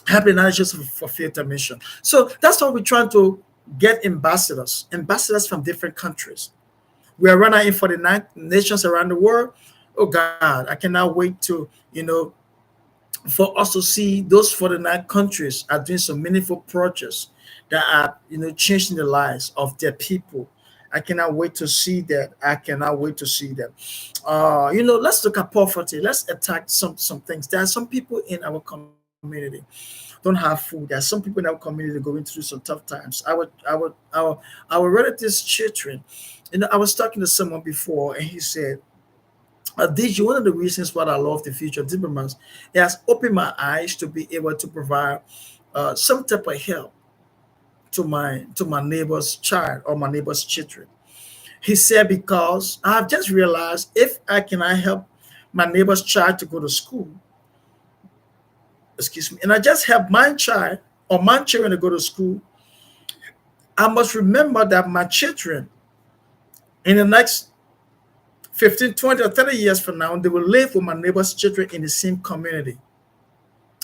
help the nations fulfill their mission. So that's why we're trying to get ambassadors from different countries. We are running in 49 nations around the world. Oh God, I cannot wait to, for us to see those 49 countries are doing some meaningful projects that are, changing the lives of their people. I cannot wait to see that. I cannot wait to see that. Let's look at poverty. Let's attack some things. There are some people in our community don't have food. There are some people in our community going through some tough times. Our relatives' children. I was talking to someone before, and he said, "Did one of the reasons why I love the future diplomats, it has opened my eyes to be able to provide some type of help to my neighbor's child or my neighbor's children." He said, "Because I've just realized if I cannot help my neighbor's child to go to school, excuse me, and I just help my child or my children to go to school, I must remember that my children in the next 15, 20, or 30 years from now, they will live with my neighbor's children in the same community.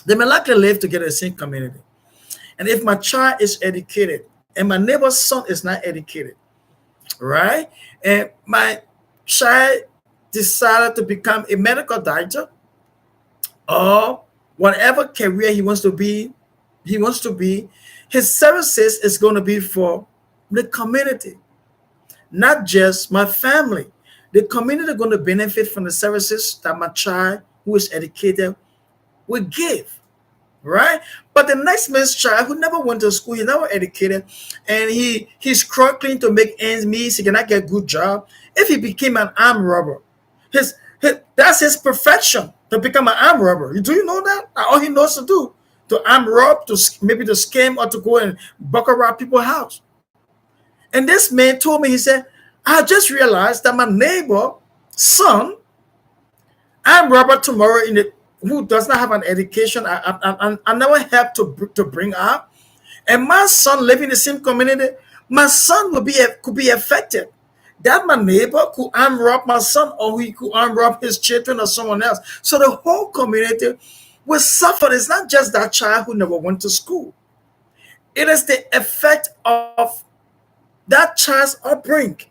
They may likely live together in the same community. And if my child is educated and my neighbor's son is not educated, right? And my child decided to become a medical doctor or whatever career he wants to be, his services is going to be for the community, not just my family. The community are going to benefit from the services that my child who is educated will give, right? But the next man's child who never went to school, he never educated, and he's struggling to make ends meet, he cannot get a good job. If he became an armed robber, that's his perfection to become an armed robber. Do you know that? All he knows to do to arm rob, maybe to scam or to go and buckle rob people's house. And this man told me, he said, "I just realized that my neighbor son, I'm Robert tomorrow in the who does not have an education. I never helped to bring up, and my son living in the same community. My son could be affected. That my neighbor could arm rob my son, or he could arm rob his children or someone else. So the whole community will suffer. It's not just that child who never went to school. It is the effect of that child's upbringing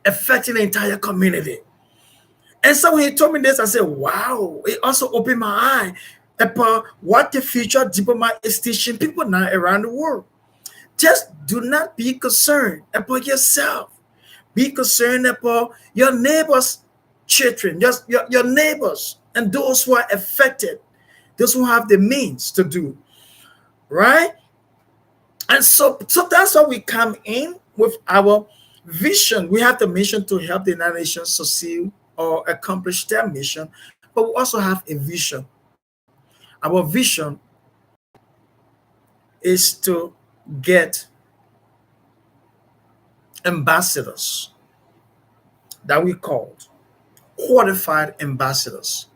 affecting the entire community." And so when he told me this, I said, wow, it also opened my eye about what the future diplomat is teaching people now around the world. Just do not be concerned about yourself. Be concerned about your neighbors' children, just your neighbors and those who are affected, those who have the means to do, right? And so that's why we come in with our vision. We have the mission to help the United Nations succeed or accomplish their mission, but we also have a vision. Our vision is to get ambassadors that we called qualified ambassadors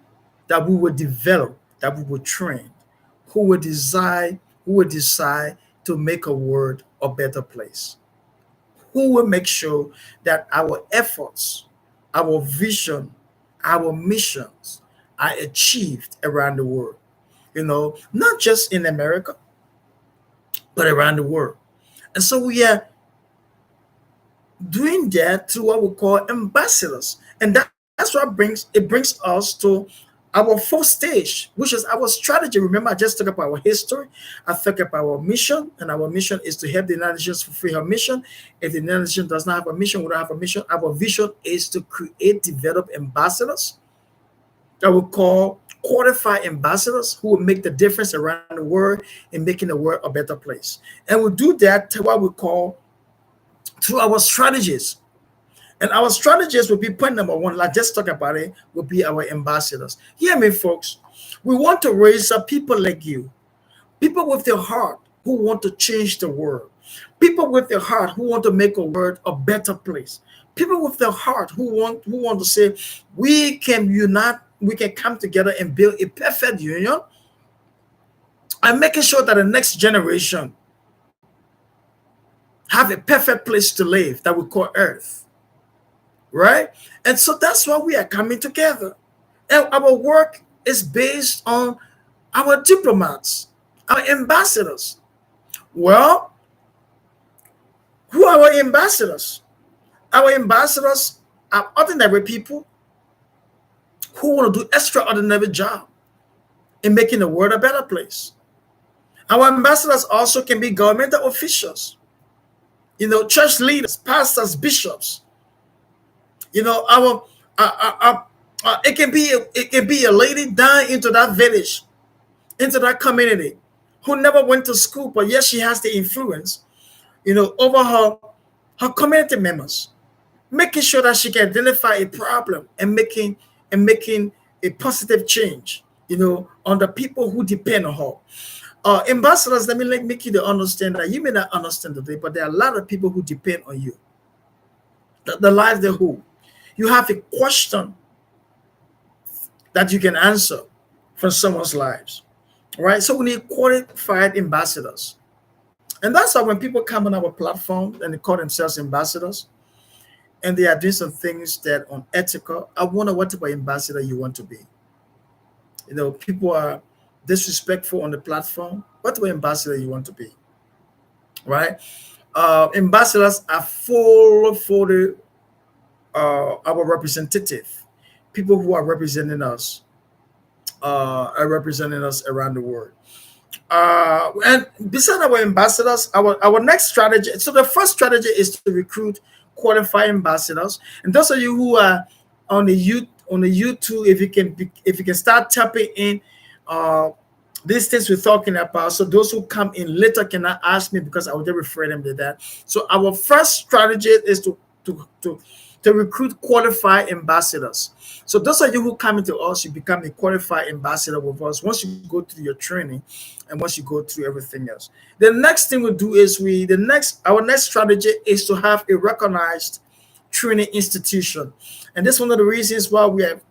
that we will develop, that we will train, who will decide to make a world a better place, who will make sure that our efforts, our vision, our missions are achieved around the world. Not just in America, but around the world. And so we are doing that through what we call ambassadors. And that's what brings us to our fourth stage, which is our strategy. Remember, I just talked about our history. I talked about our mission, and our mission is to help the United Nations fulfill her mission. If the United Nations does not have a mission, we don't have a mission. Our vision is to create, develop ambassadors that we call qualified ambassadors who will make the difference around the world in making the world a better place. And we do that through what we call through our strategies. And our strategies will be point number one, like just talk about it, will be our ambassadors. Hear me, folks. We want to raise up people like you, people with their heart who want to change the world, people with their heart who want to make a world a better place, people with their heart who want to say, we can unite, we can come together and build a perfect union and making sure that the next generation have a perfect place to live that we call Earth, right? And so that's why we are coming together. And our work is based on our diplomats, our ambassadors. Well, who are our ambassadors? Our ambassadors are ordinary people who want to do extraordinary job in making the world a better place. Our ambassadors also can be governmental officials, church leaders, pastors, bishops. Our it can be a lady down into that village, into that community, who never went to school, but yet she has the influence, over her community members, making sure that she can identify a problem and making a positive change, on the people who depend on her. Ambassadors, let me make you to understand that you may not understand today, but there are a lot of people who depend on you, the lives they hold. You have a question that you can answer for someone's lives, right? So we need qualified ambassadors. And that's why when people come on our platform and they call themselves ambassadors and they are doing some things that are unethical, I wonder what type of ambassador you want to be. People are disrespectful on the platform. What type of ambassador you want to be, right? Ambassadors are full for our representative, people who are representing us around the world. And beside our ambassadors, our next strategy. So the first strategy is to recruit qualified ambassadors. And those of you who are on the YouTube, if you can start tapping in these things we're talking about. So those who come in later cannot ask me because I will just refer them to that. So our first strategy is to recruit qualified ambassadors. So those of you who come into us, you become a qualified ambassador with us once you go through your training and once you go through everything else. The next thing we do is our next strategy is to have a recognized training institution. And this is one of the reasons why we have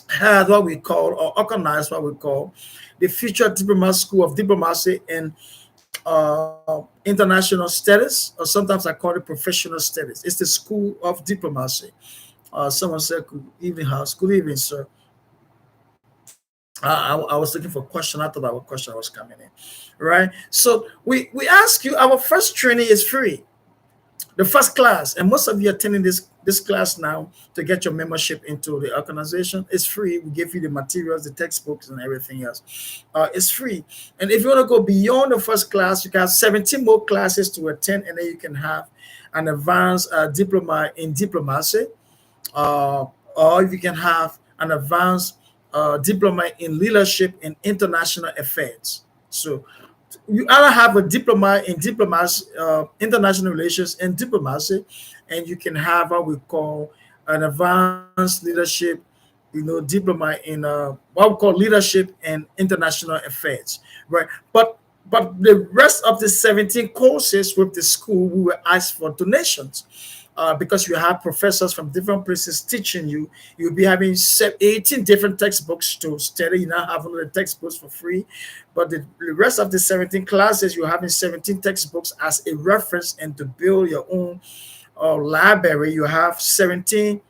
had what we call, or organized what we call, the Future Diplomats School of Diplomacy and International Studies, or sometimes I call it Professional Studies. It's the School of Diplomacy. Someone said, "Good evening, house. Good evening, sir." I was looking for a question. I thought our question was coming in, right? So we ask you. Our first training is free, the first class, and most of you attending this class now to get your membership into the organization is free. We give you the materials, the textbooks, and everything else. It's free. And if you want to go beyond the first class, you can have 17 more classes to attend, and then you can have an advanced diploma in diplomacy, or you can have an advanced diploma in leadership in international affairs. So you either have a diploma in diplomacy, international relations and diplomacy, and you can have what we call an advanced leadership, diploma in what we call leadership and international affairs, right? But the rest of the 17 courses with the school, we will ask for donations. Because you have professors from different places teaching you. You'll be having 18 different textbooks to study. You now have one of the textbooks for free. But the rest of the 17 classes, you're having 17 textbooks as a reference, and to build your own library, you have 17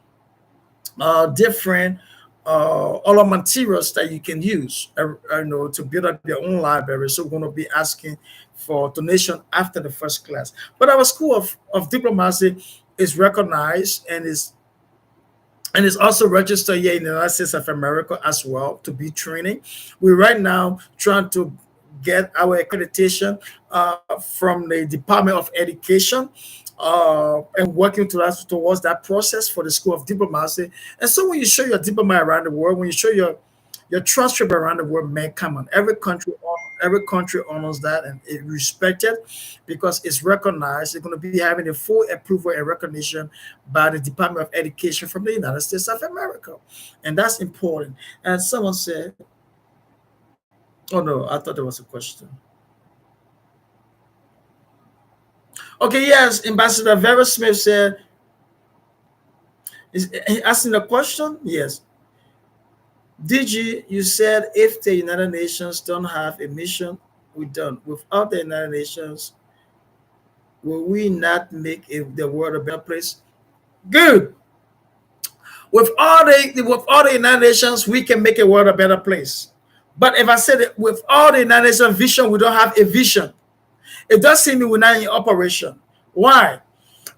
different other materials that you can use to build up your own library. So we're going to be asking for donation after the first class. But our School of Diplomacy is recognized and is also registered here in the United States of America as well to be training. We're right now trying to get our accreditation from the Department of Education and working towards that process for the School of Diplomacy. And so when you show your diploma around the world, when you show your transcript around the world, man, come on, every country honors that and it respected because it's recognized. They're going to be having a full approval and recognition by the Department of Education from the United States of America, and that's important. And someone said, "Oh no, I thought there was a question." Okay, yes, Ambassador Vera Smith said, "Is he asking a question?" Yes. DG, you said if the United Nations don't have a mission, we don't. Without the United Nations, will we not make the world a better place? Good. With all the United Nations, we can make a world a better place. But if I said it, with all the United Nations vision, we don't have a vision, it does seem we're not in operation. Why?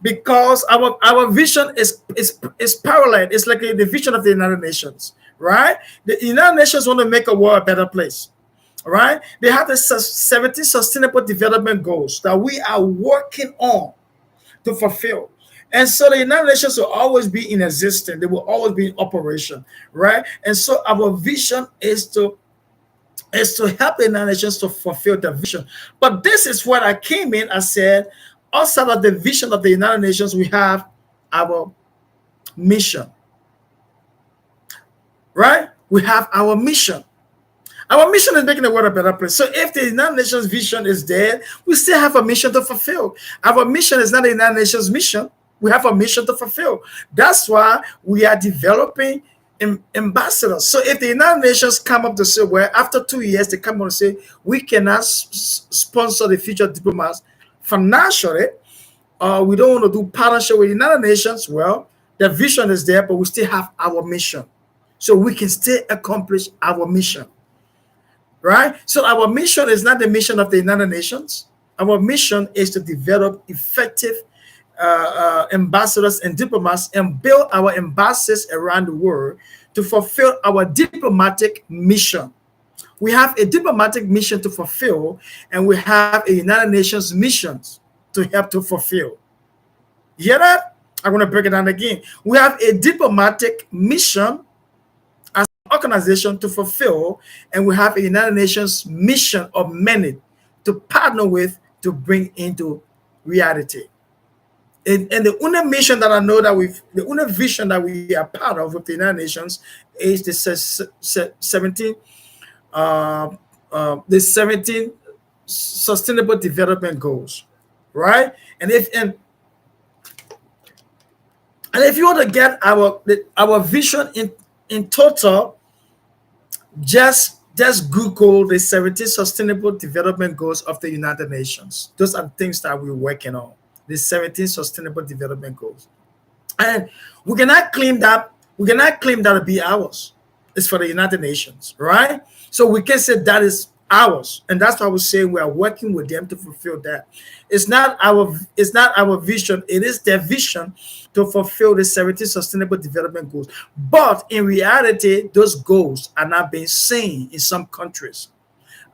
because our vision is parallel. It's like the vision of the United Nations, right? The United Nations want to make a world a better place, right? They have the 17 sustainable development goals that we are working on to fulfill. And so the United Nations will always be in existence. They will always be in operation, right? And so our vision is to help the United Nations to fulfill the vision. But this is what I came in and said, outside of the vision of the United Nations, we have our mission, right? We have our mission. Our mission is making the world a better place. So if the United Nations vision is there, we still have a mission to fulfill. Our mission is not the United Nations mission. We have a mission to fulfill. That's why we are developing ambassadors. So if the United Nations come up to say, well, after 2 years, they come up and say, we cannot sponsor the future diplomats financially, we don't want to do partnership with the United Nations, well, the vision is there, but we still have our mission. So we can still accomplish our mission. Right? So our mission is not the mission of the United Nations. Our mission is to develop effective ambassadors and diplomats and build our embassies around the world to fulfill our diplomatic mission. We have a diplomatic mission to fulfill, and we have a United Nations mission to help to fulfill. You hear that? I'm going to break it down again. We have a diplomatic mission organization to fulfill, and we have a United Nations mission of many to partner with to bring into reality. And the only mission that I know that the only vision that we are part of with the United Nations is the 17 sustainable development goals, right? And if you want to get our vision in total, just Google the 17 sustainable development goals of the United Nations. Those are things that we're working on. The 17 sustainable development goals. And we cannot claim that it'll be ours. It's for the United Nations, right? So we can say that is ours. And that's why we say we are working with them to fulfill that. It's not our vision, it is their vision to fulfill the 17 sustainable development goals. But in reality, those goals are not being seen in some countries.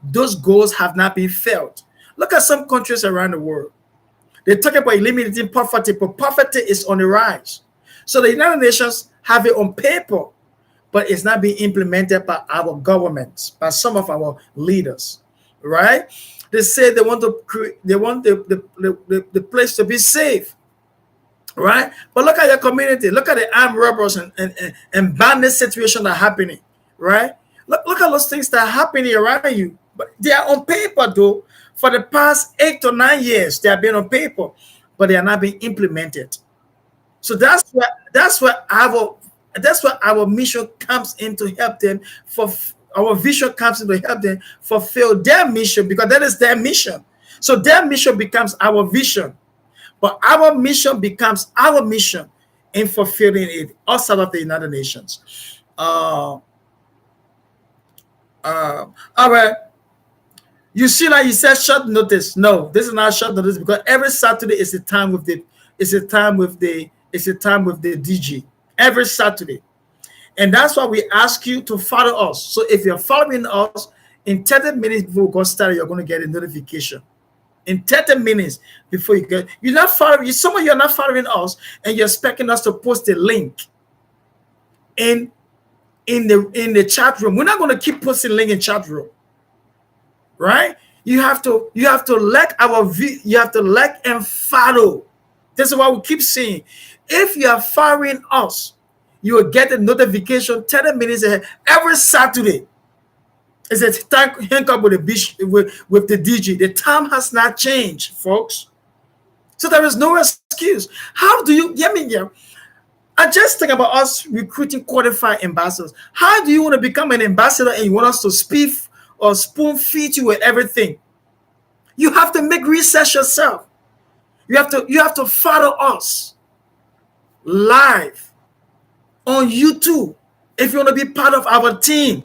Those goals have not been felt. Look at some countries around the world. They talk about eliminating poverty, but poverty is on the rise. So the United Nations have it on paper, but it's not being implemented by our governments, by some of our leaders, right? They say they want the place to be safe, right? But look at your community. Look at the armed robbers and bandit situation that are happening, right? Look at those things that are happening around you. But they are on paper, though. For the past 8 to 9 years, they have been on paper, but they are not being implemented. So that's where our mission comes in to help them. Our vision comes in to help them fulfill their mission, because that is their mission. So their mission becomes our vision, but our mission becomes our mission in fulfilling it outside of the United Nations. All right. You see, like you said, short notice. No, this is not short notice, because every Saturday is a time with the DG. Every Saturday. And that's why we ask you to follow us. So if you're following us, in 30 minutes before we go start, you're going to get a notification. In 30 minutes before you're not following, some of you are not following us, and you're expecting us to post a link in the chat room. We're not going to keep posting link in chat room. Right? You have to like you have to like and follow. This is what we keep saying. If you are following us, you will get a notification 30 minutes ahead every Saturday. It's a time hang up with the DG. The time has not changed, folks. So there is no excuse. How do you get me here? I just think about us recruiting qualified ambassadors. How do you want to become an ambassador and you want us to speak or spoon feed you with everything? You have to make research yourself. You have to follow us live on YouTube if you want to be part of our team.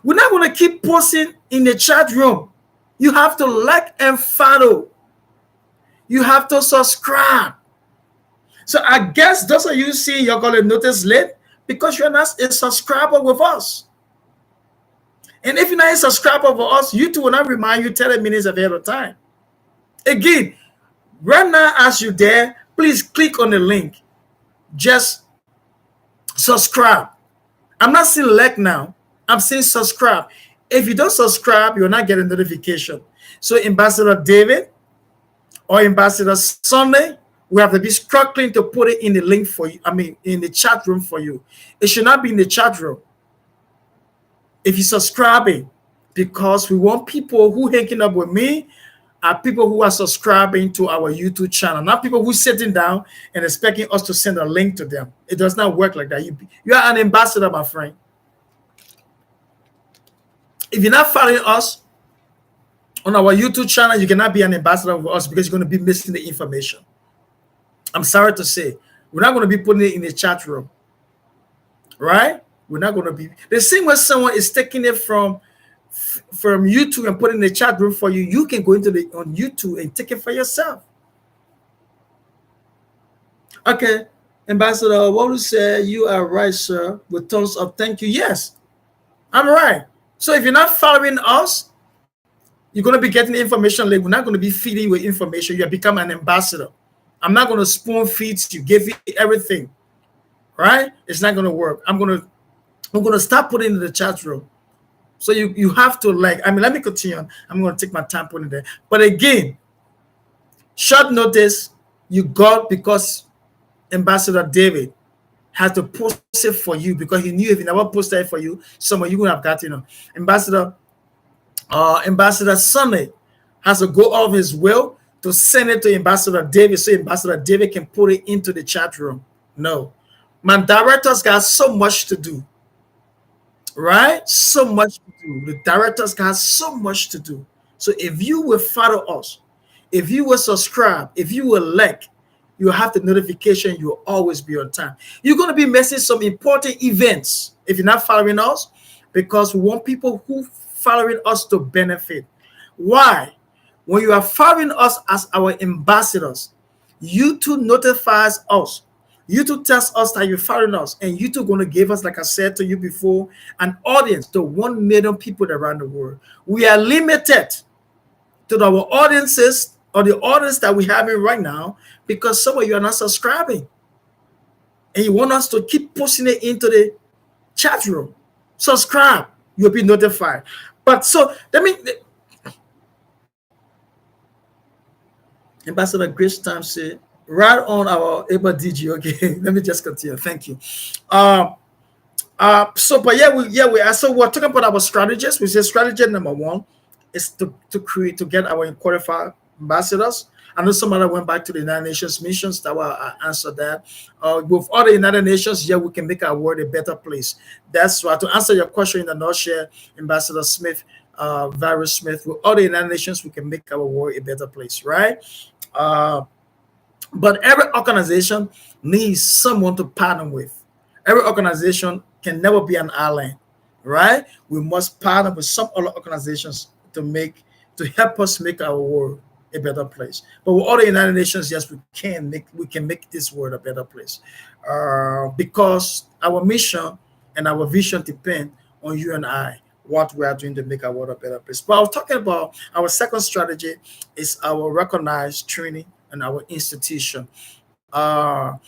We're not going to keep posting in the chat room. You have to like and follow. You have to subscribe. So I guess those of you see you're going to notice late because you're not a subscriber with us. And if you're not a subscriber with us, YouTube will not remind you 30 minutes ahead of time. Again, right now as you're there, please click on the link. Just subscribe. I'm not saying like now. I'm saying subscribe. If you don't subscribe, you're not getting notification. So Ambassador David or Ambassador Sunday, we have to be struggling to put it in the link for you. I mean, in the chat room for you. It should not be in the chat room. If you're subscribing, because we want people who hanging up with me are people who are subscribing to our YouTube channel, not people who sitting down and expecting us to send a link to them. It does not work like that. You are an ambassador, my friend. If you're not following us on our YouTube channel, you cannot be an ambassador of us because you're going to be missing the information. I'm sorry to say, we're not going to be putting it in the chat room, right? We're not going to be the same way someone is taking it from YouTube and putting in the chat room for you. You can go into on YouTube and take it for yourself. Okay, Ambassador, what you say? You are right, sir. With tons of thank you. Yes, I'm right. So if you're not following us, you're going to be getting information late. We're not going to be feeding you with information. You have become an ambassador. I'm not going to spoon feed you, give you everything, right? It's not going to work. I'm going to start putting in the chat room. So you have to let me continue. I'm going to take my time putting it there. But again, short notice, you got because Ambassador David had to post it for you because he knew if he never posted it for you, some of you would have gotten Ambassador Sunday has to go off his will to send it to Ambassador David so Ambassador David can put it into the chat room. No. My directors got so much to do. Right? So much to do. The directors got so much to do. So if you will follow us, if you will subscribe, if you will like, you have the notification, you will always be on time. You're going to be missing some important events if you're not following us because we want people who following us to benefit. Why? When you are following us as our ambassadors, YouTube notifies us. YouTube tells us that you're following us, and YouTube going to give us, like I said to you before, an audience to 1 million people around the world. We are limited to our audiences or the audience that we have in right now because some of you are not subscribing, and you want us to keep posting it into the chat room. Subscribe, you'll be notified. But so let me. Ambassador Grace Time said, right on our able DG. Okay, let me just continue. Thank you. So we're talking about our strategies. We say strategy number one is to get our qualified ambassadors. I know somebody went back to the United Nations missions. That will answer that. With all the United Nations, we can make our world a better place. That's why, to answer your question in a nutshell, Ambassador Smith, Varus Smith, with all the United Nations, we can make our world a better place, right? But every organization needs someone to partner with. Every organization can never be an island, right? We must partner with some other organizations to help us make our world a better place. But with all the United Nations, yes, we can make this world a better place, because our mission and our vision depend on you and I, what we are doing to make our world a better place. But I was talking about our second strategy is our recognized training and our institution. I'm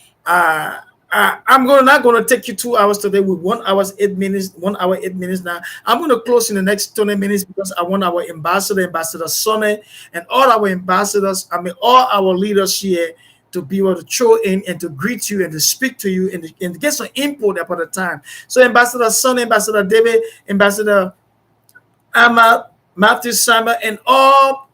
not going to take you 2 hours today with 1 hour 8 minutes. 1 hour 8 minutes now. I'm going to close in the next 20 minutes because I want our Ambassador Sonny, and all our ambassadors, all our leaders here to be able to throw in and to greet you and to speak to you and get some input about the time. So Ambassador Sonny, Ambassador David, Ambassador Ahmad, Matthew Simon, and all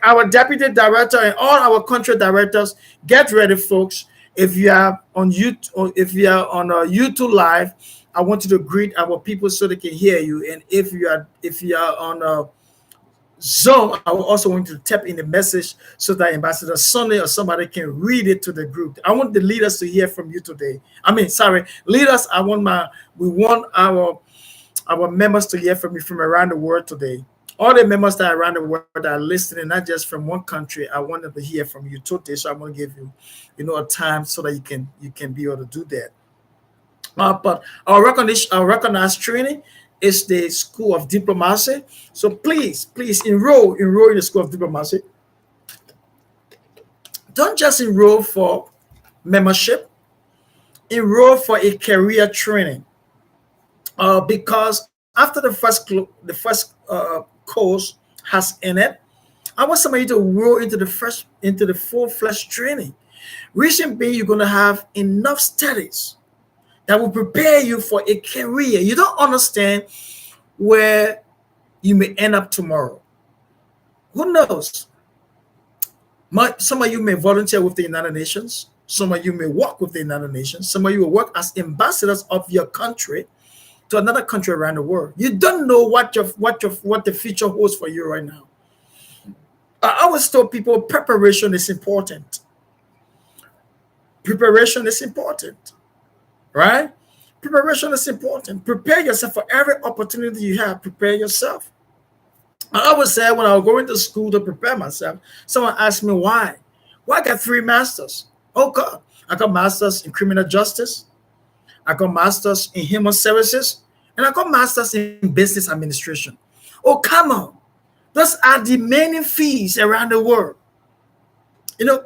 our deputy director and all our country directors, get ready, folks. If you are on YouTube, or if you are on YouTube live, I want you to greet our people so they can hear you. And if you are on Zoom, I will also want you to tap in the message so that Ambassador Sunday or somebody can read it to the group. I want the leaders to hear from you today. Leaders. We want our members to hear from you from around the world today. all the members that are around the world that are listening, not just from one country, I wanted to hear from you today. So I'm going to give you, a time so that you can be able to do that. But our recognized training is the School of Diplomacy. So please enroll in the School of Diplomacy. Don't just enroll for membership, enroll for a career training. Because after the first course has ended, I want somebody to roll into the full-fledged training. Reason being, you're going to have enough studies that will prepare you for a career. You don't understand where you may end up tomorrow. Who knows? Some of you may volunteer with the United Nations. Some of you may work with the United Nations. Some of you will work as ambassadors of your country to another country around the world. You don't know what the future holds for you right now. I always tell people preparation is important. Preparation is important, right? Preparation is important. Prepare yourself for every opportunity you have. Prepare yourself. I always say when I was going to school to prepare myself, someone asked me why. Why I got 3 masters? Oh God, I got masters in criminal justice, I got masters in human services, and I got masters in business administration. Oh come on, those are demanding fees around the world.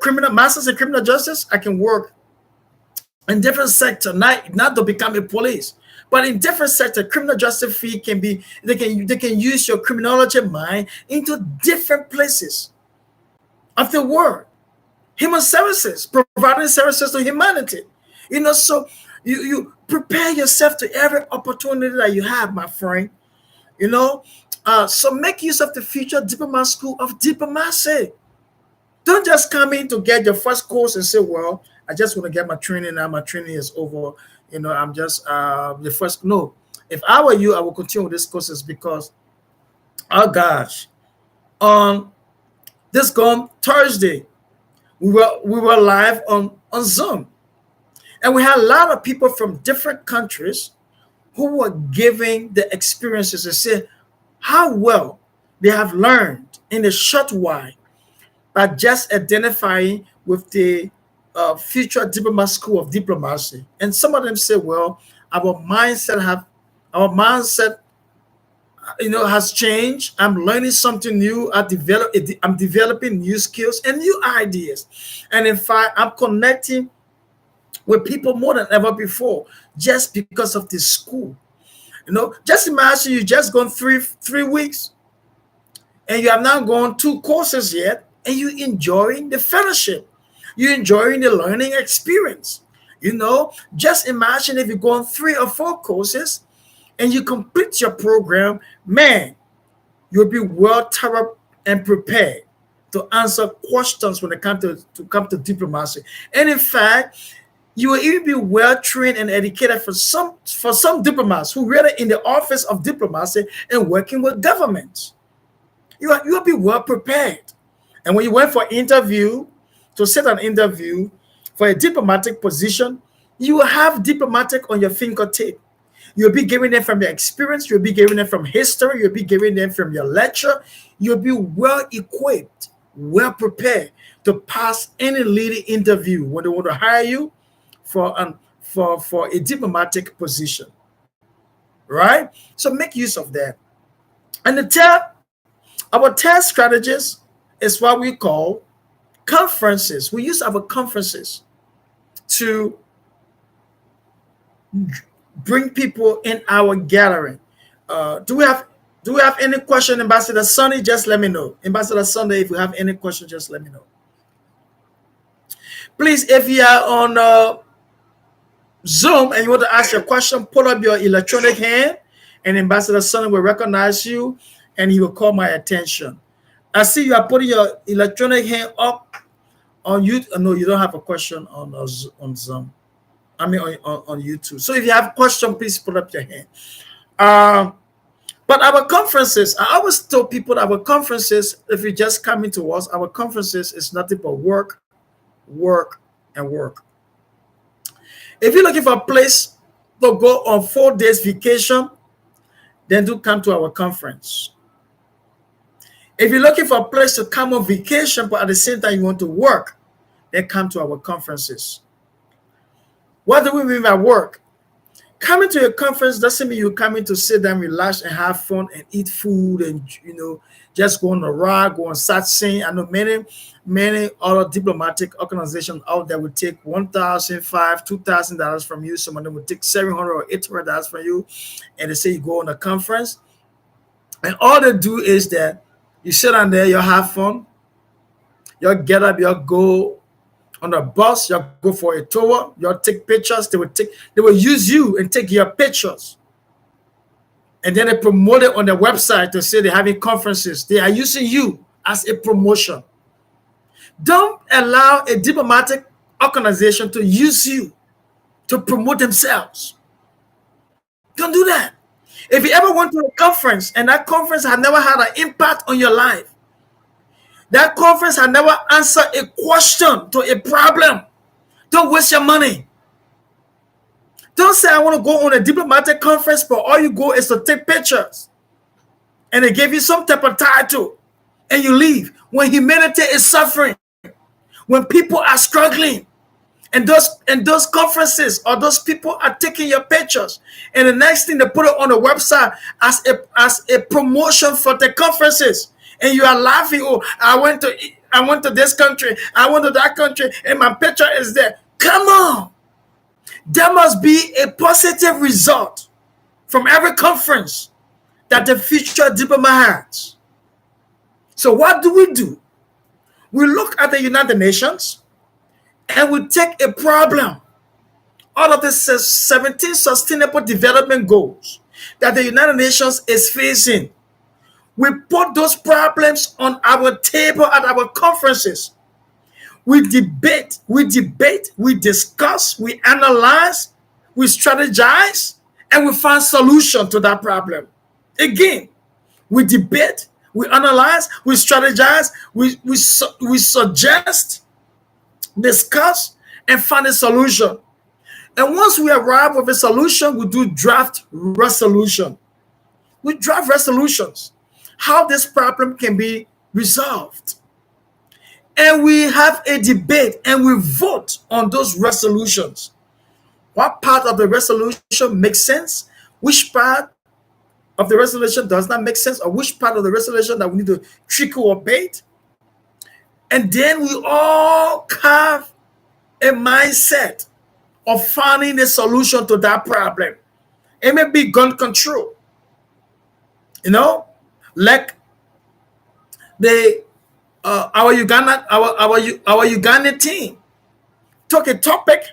Criminal masters in criminal justice, I can work in different sector, not to become a police, but in different sector, criminal justice fee can be they can use your criminology mind into different places of the world. Human services, providing services to humanity. So you prepare yourself to every opportunity that you have, my friend. So make use of the Future Diplomat School of Diplomacy. Don't just come in to get your first course and say, well, I just want to get my training now. My training is over. I'm just the first. No, if I were you, I would continue with these courses because, oh gosh, on this gone Thursday, we were live on Zoom, and we had a lot of people from different countries who were giving the experiences and say how well they have learned in a short while by just identifying with the Future Diplomat School of Diplomacy. And some of them say, well, our mindset has changed. I'm learning something new. I'm developing new skills and new ideas. And in fact, I'm connecting with people more than ever before just because of this school. Just imagine you just gone three weeks and you have now gone 2 courses yet, and you enjoying the fellowship. You're enjoying the learning experience. Just imagine if you go on 3 or 4 courses and you complete your program, man, you'll be well thorough and prepared to answer questions when it comes to diplomacy. And in fact, you will even be well trained and educated for some diplomats who really in the office of diplomacy and working with governments. You'll be well prepared. And when you went for interview, to set an interview for a diplomatic position, you will have diplomatic on your fingertip. You'll be giving them from your experience. You'll be giving them from history. You'll be giving them from your lecture. You'll be well equipped, well prepared to pass any leading interview when they want to hire you for a diplomatic position. Right? So make use of that. And our third strategist is what we call conferences. We use our conferences to bring people in our gathering. Do we have any question, Ambassador Sunny? Just let me know. Ambassador Sunday, if you have any question, just let me know. Please, if you are on Zoom and you want to ask your question, pull up your electronic hand, and Ambassador Sunny will recognize you, and he will call my attention. I see you are putting your electronic hand up on YouTube. No, you don't have a question on Zoom. I mean on YouTube. So if you have a question, please put up your hand. But our conferences, I always tell people that our conferences, if you just come into us, our conferences is nothing but work, work, and work. If you're looking for a place to go on 4 days vacation, then do come to our conference. If you're looking for a place to come on vacation, but at the same time you want to work, then come to our conferences. What do we mean by work? Coming to a conference doesn't mean you're coming to sit down, relax, and have fun and eat food and just go on a ride, go on sightseeing. I know many other diplomatic organizations out there will take $1,500, $2,000 from you. Some of them will take $700 or $800 from you, and they say you go on a conference, and all they do is that you sit down there, you have fun, you get up, you go on a bus, you go for a tour, you take pictures. They will use you and take your pictures, and then they promote it on their website to say they're having conferences. They are using you as a promotion. Don't allow a diplomatic organization to use you to promote themselves. Don't do that. If you ever went to a conference and that conference had never had an impact on your life, that conference had never answered a question to a problem, don't waste your money. Don't say, I want to go on a diplomatic conference, but all you go is to take pictures. And they give you some type of title, and you leave. When humanity is suffering, when people are struggling, and those conferences or those people are taking your pictures, and the next thing they put it on the website as a promotion for the conferences, and you are laughing. Oh, I went to this country, I went to that country, and my picture is there. Come on, there must be a positive result from every conference that the future diplomat has. So what do? We look at the United Nations and we take a problem, all of the 17 sustainable development goals that the United Nations is facing. We put those problems on our table at our conferences. We debate, we discuss, we analyze, we strategize, and we find solution to that problem. Again, we debate, we analyze, we strategize, we suggest, discuss, and find a solution. And once we arrive with a solution, we do draft resolution. We draft resolutions, how this problem can be resolved. And we have a debate and we vote on those resolutions. What part of the resolution makes sense? Which part of the resolution does not make sense? Or which part of the resolution that we need to trickle or bait? And then we all have a mindset of finding a solution to that problem. It may be gun control. Like our Ugandan team took a topic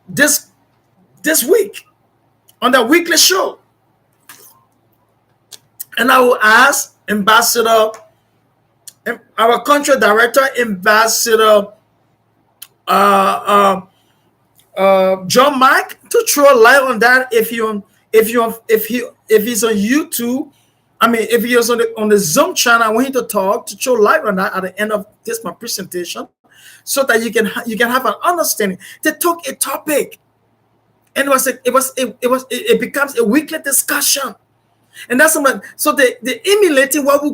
this week on the weekly show, and I will ask Ambassador, our country director, Ambassador John Mike, to throw light on that. If he's on YouTube, if he was on the Zoom channel, I want him to talk, to show light on that at the end of my presentation, so that you can have an understanding. They took a topic, and it becomes a weekly discussion, and that's something. So they emulating what we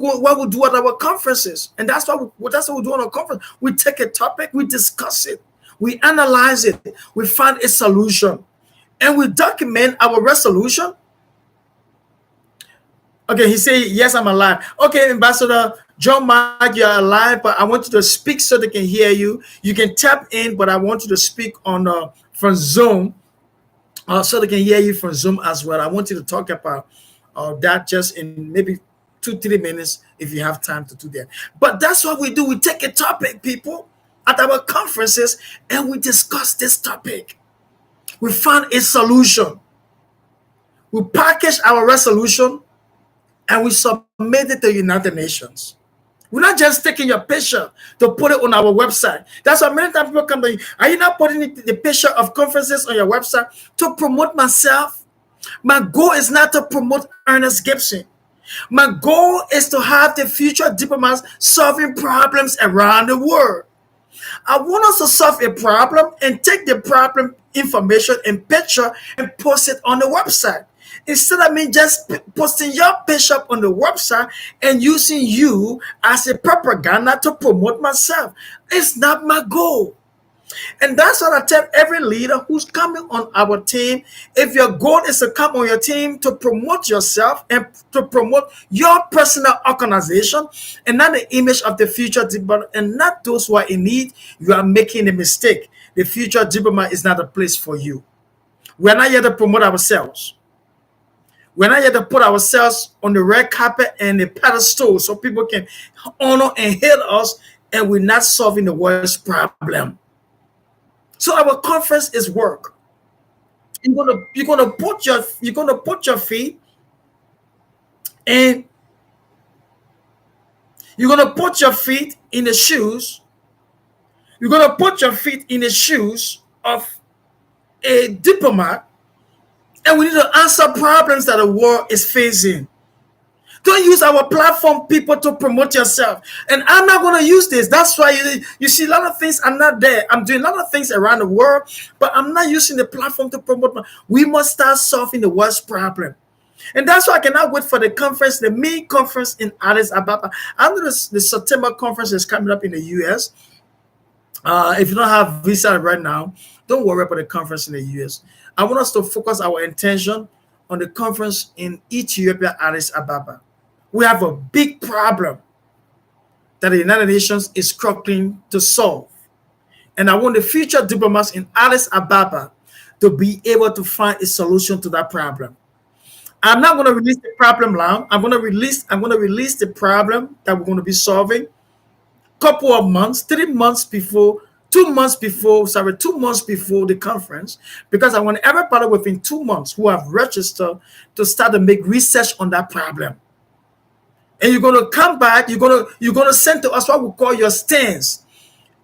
do at our conferences, and that's what we do on our conference. We take a topic, we discuss it, we analyze it, we find a solution, and we document our resolution. Okay, he said, yes, I'm alive. Okay, Ambassador John Mark, you're alive, but I want you to speak so they can hear you. You can tap in, but I want you to speak on from Zoom, so they can hear you from Zoom as well. I want you to talk about that just in maybe 2-3 minutes if you have time to do that. But that's what we do. We take a topic, people, at our conferences, and we discuss this topic. We find a solution. We package our resolution, and we submit it to the United Nations. We're not just taking your picture to put it on our website. That's why many times people come to you. Are you not putting the picture of conferences on your website to promote myself? My goal is not to promote Ernest Gibson. My goal is to have the future diplomats solving problems around the world. I want us to solve a problem and take the problem information and picture and post it on the website. Instead of me just posting your picture on the website and using you as a propaganda to promote myself. It's not my goal. And that's what I tell every leader who's coming on our team. If your goal is to come on your team to promote yourself and to promote your personal organization and not the image of the future diplomat and not those who are in need, you are making a mistake. The future diplomat is not a place for you. We're not here to promote ourselves. We're not here to put ourselves on the red carpet and the pedestal so people can honor and hail us, and we're not solving the world's problem. So our conference is work. You're gonna put your feet and you're gonna put your feet in the shoes. You're gonna put your feet in the shoes of a diplomat, and we need to answer problems that the world is facing. Don't use our platform, people, to promote yourself. And I'm not going to use this. That's why you see a lot of things. I'm not there. I'm doing a lot of things around the world, but I'm not using the platform to promote. We must start solving the world's problem. And that's why I cannot wait for the conference, the main conference in Addis Ababa. I know the September conference is coming up in the US. If you don't have visa right now, don't worry about the conference in the US. I want us to focus our intention on the conference in Ethiopia, Addis Ababa. We have a big problem that the United Nations is struggling to solve. And I want the future diplomats in Addis Ababa to be able to find a solution to that problem. I'm not going to release the problem now. I'm going to release the problem that we're going to be solving couple of months, 3 months before, 2 months before, 2 months before the conference, because I want everybody within 2 months who have registered to start to make research on that problem. And you're going to come back, you're going to send to us what we call your stance,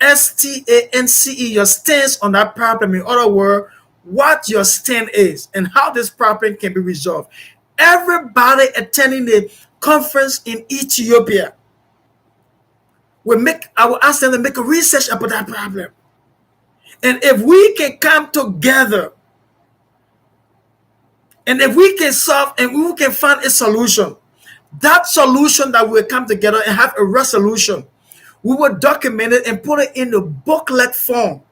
STANCE, your stance on that problem. In other words, what your stand is and how this problem can be resolved. Everybody attending the conference in Ethiopia I will ask them to make a research about that problem. And if we can come together and if we can solve and we can find a solution, that solution that will come together and have a resolution, we will document it and put it in the booklet form,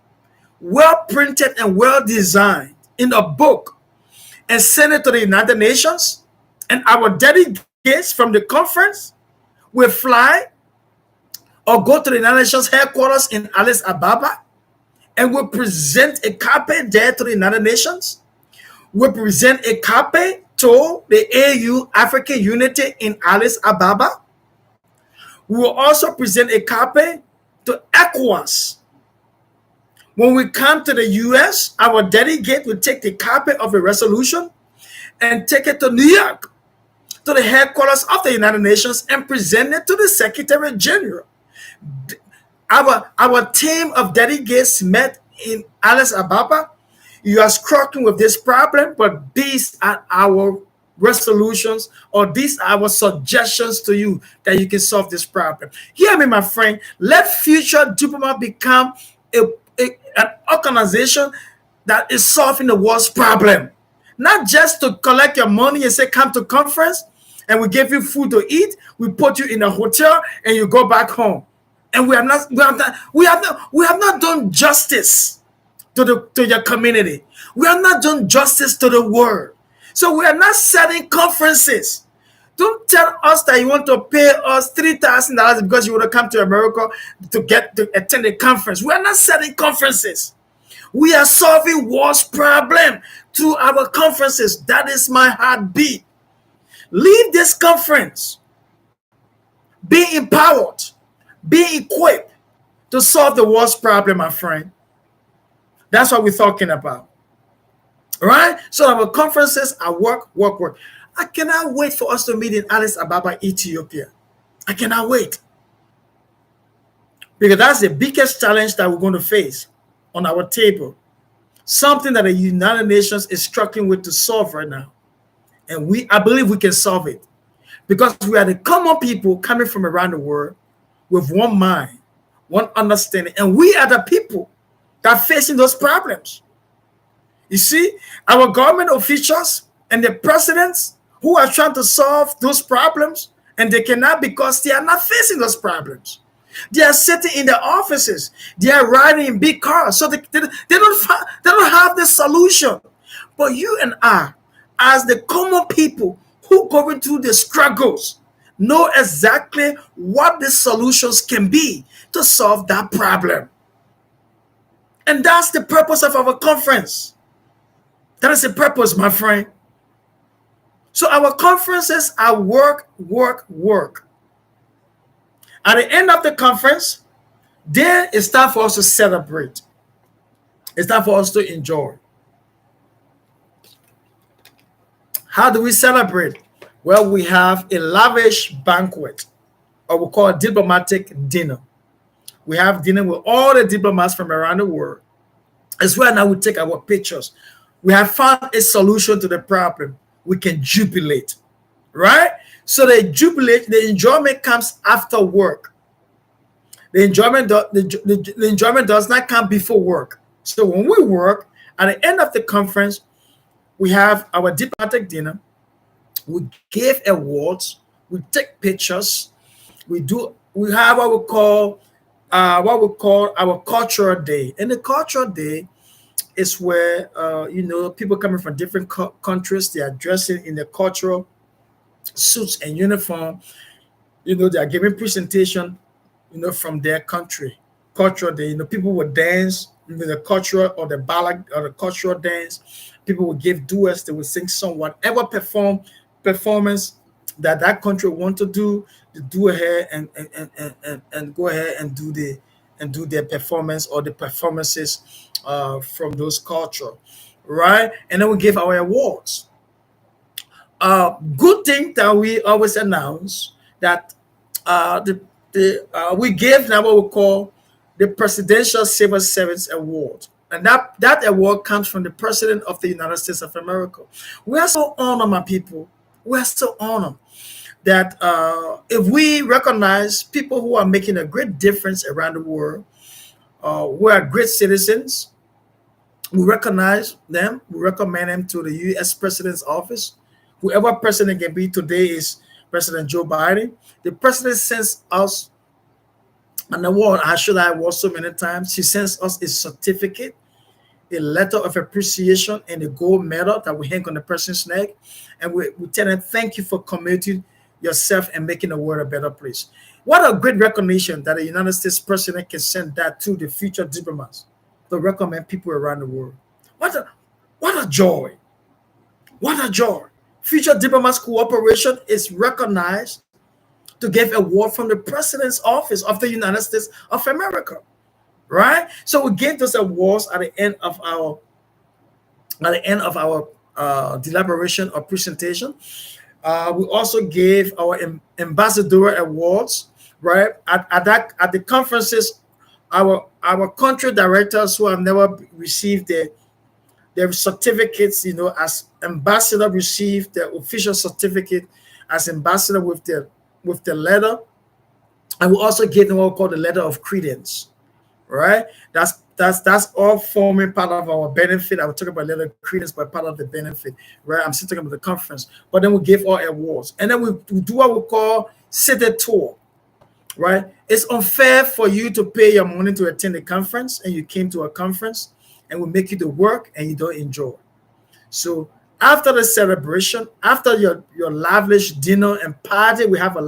well printed and well designed in a book, and send it to the United Nations. And our delegates from the conference will fly or go to the United Nations headquarters in Addis Ababa and will present a copy there to the United Nations. We'll present a copy to the AU African Unity in Addis Ababa. We will also present a copy to ECOWAS. When we come to the US, our delegate will take the copy of the resolution and take it to New York, to the headquarters of the United Nations, and present it to the Secretary General. Our team of delegates met in Addis Ababa. You are struggling with this problem, but these are our resolutions, or these are our suggestions to you that you can solve this problem. Hear me, my friend. Let Future Diplomat become an organization that is solving the world's problem. Not just to collect your money and say, come to conference, and we give you food to eat, we put you in a hotel, and you go back home. And we have not done justice to your community. We have not done justice to the world. So we are not setting conferences. Don't tell us that you want to pay us $3,000 because you want to come to America to attend a conference. We are not setting conferences. We are solving world's problem through our conferences. That is my heartbeat. Leave this conference. Be empowered. Be equipped to solve the world's problem, my friend. That's what we're talking about. All right? So our conferences are work. I cannot wait for us to meet in Addis Ababa, Ethiopia. I cannot wait. Because that's the biggest challenge that we're going to face on our table. Something that the United Nations is struggling with to solve right now. And I believe we can solve it. Because we are the common people coming from around the world with one mind, one understanding. And we are the people that are facing those problems. You see, our government officials, And the presidents who are trying to solve those problems, and they cannot because they are not facing those problems. They are sitting in their offices. They are riding in big cars. So they don't have the solution. But you and I, as the common people who going through the struggles, know exactly what the solutions can be to solve that problem. And that's the purpose of our conference. That is the purpose, my friend. So our conferences are work, work, work. At the end of the conference, then it's time for us to celebrate. It's time for us to enjoy. How do we celebrate? Well, we have a lavish banquet, or we call it diplomatic dinner. We have dinner with all the diplomats from around the world. As well, now we take our pictures. We have found a solution to the problem. We can jubilate, right? So the jubilate, the enjoyment comes after work. The enjoyment does not come before work. So when we work, at the end of the conference, we have our diplomatic dinner. We give awards. We take pictures. We have what we call our cultural day. And the cultural day is where people coming from different countries, they are dressing in the cultural suits and uniform. They are giving presentation from their country. Cultural day, people will dance the cultural or the ballad or the cultural dance. People will give duets, they will sing song, whatever performance that country want to do, to do ahead and go ahead and do their performance or the performances from those culture, right? And then we give our awards. Good thing that we always announce that we give now what we call the Presidential Civil Service Award. And that award comes from the President of the United States of America. We are so honored, my people. We are so honored that if we recognize people who are making a great difference around the world, who are great citizens, we recognize them, we recommend them to the U.S. President's office. Whoever president can be today is President Joe Biden. The president sends us an award. I should have award so many times. He sends us a certificate, a letter of appreciation, and a gold medal that we hang on the person's neck. And we tell them, thank you for committing yourself and making the world a better place. What a great recognition that the United States president can send that to the future diplomats to recommend people around the world. What a joy. What a joy. Future Diplomats Corporation is recognized to give award from the President's Office of the United States of America, right? So we give those awards at the end of our deliberation or presentation. We also gave our ambassador awards, right? At the conferences, our country directors who have never received their certificates, as ambassador, received their official certificate as ambassador with the letter. And we also gave them what we call the letter of credence, right? That's all forming part of our benefit. I will talk about letter of credence, but part of the benefit, right? I'm still talking about the conference, but then we give all awards, and then we do what we call city tour, right? It's unfair for you to pay your money to attend a conference, and you came to a conference, and we make you to work, and you don't enjoy. So after the celebration, after your lavish dinner and party, we have a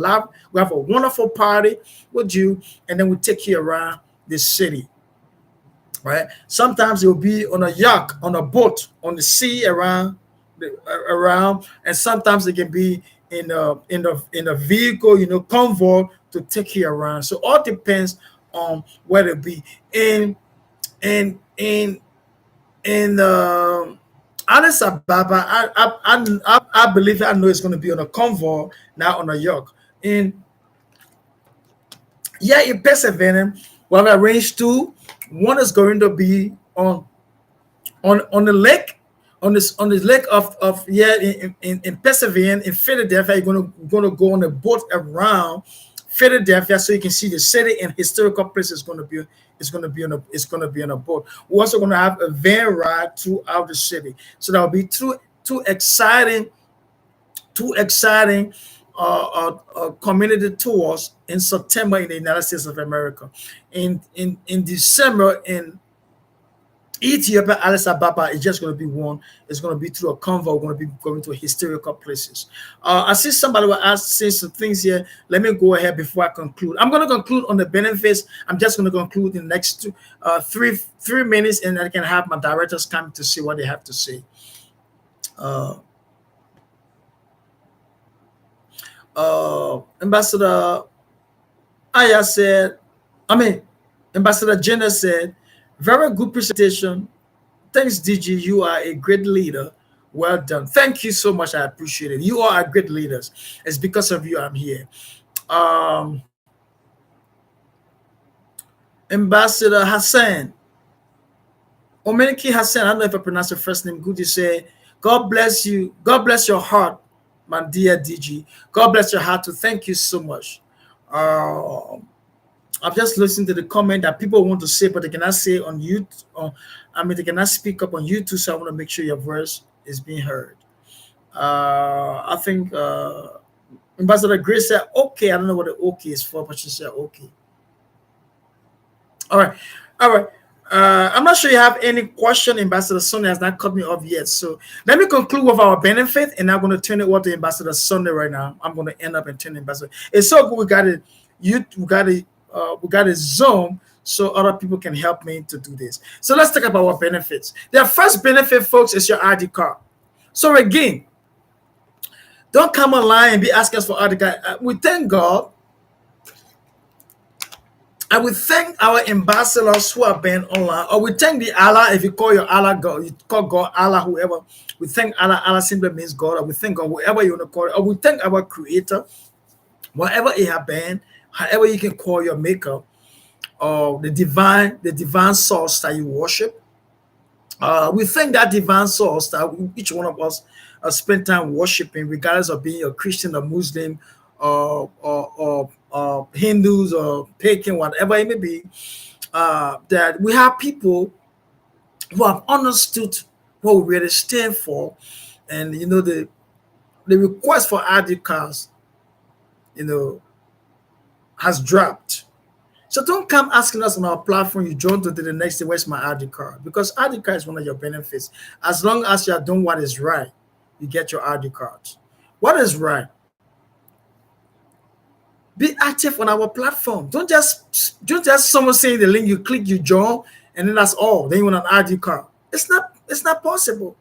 wonderful party with you, and then we take you around the city, right? Sometimes it will be on a yacht, on a boat, on the sea around, and sometimes it can be in a vehicle, convoy to take you around. So all depends on where it be in Addis Ababa. I believe I know it's going to be on a convoy, not on a yacht. In Pennsylvania, we have arranged two. One is going to be on the lake, on the lake of in Pennsylvania, in Philadelphia. You're going to go on a boat around Philadelphia, so you can see the city and historical places. It's going to be on a boat. We're also going to have a van ride throughout the city. So that will be through two exciting two exciting community tours in September in the United States of America. In December in Ethiopia, Addis Ababa is just going to be one. It's going to be through a convo. We're going to be going to historical places. I see somebody will ask say some things here. Let me go ahead before I conclude. I'm going to conclude on the benefits. I'm just going to conclude in the next three minutes, and I can have my directors come to see what they have to say. Uh, Ambassador Aya said, I mean, Ambassador Jenna said, very good presentation. Thanks, DG. You are a great leader. Well done. Thank you so much. I appreciate it. You are great leaders. It's because of you I'm here. Um, Ambassador Hassan, Omeniki Hassan, I don't know if I pronounce your first name good. You say, God bless you. God bless your heart, my dear DG. God bless your heart too. Thank you so much. I've just listened to the comment that people want to say, but they cannot say on YouTube. I mean, they cannot speak up on YouTube, so I want to make sure your voice is being heard. I think Ambassador Grace said, okay. I don't know what the okay is for, but she said, okay. All right. All right. I'm not sure you have any question. Ambassador Sunday has not cut me off yet. So let me conclude with our benefit, and I'm going to turn it over to Ambassador Sunday right now. I'm going to end up and turn Ambassador. It's so good. We got a Zoom so other people can help me to do this. So let's talk about our benefits. The first benefit, folks, is your ID card. So again, don't come online and be asking us for ID card. We thank God. I would thank our ambassadors who have been online, or we thank the Allah. If you call your Allah God, you call God Allah, whoever. We thank Allah. Allah simply means God, or we thank God, whoever you want to call it, or we thank our Creator, whatever it have been, however you can call your Maker, or the divine source that you worship. We thank that divine source that each one of us spend time worshiping, regardless of being a Christian or Muslim or Hindus or pagan, whatever it may be. That we have people who have understood what we really stand for, and the request for ID cards, has dropped. So don't come asking us on our platform. You join to the next day. Where's my ID card? Because ID card is one of your benefits. As long as you are doing what is right, you get your ID cards. What is right? Be active on our platform. Don't just someone saying the link, you click, you join, and then that's all. Then you want an ID card. It's not possible.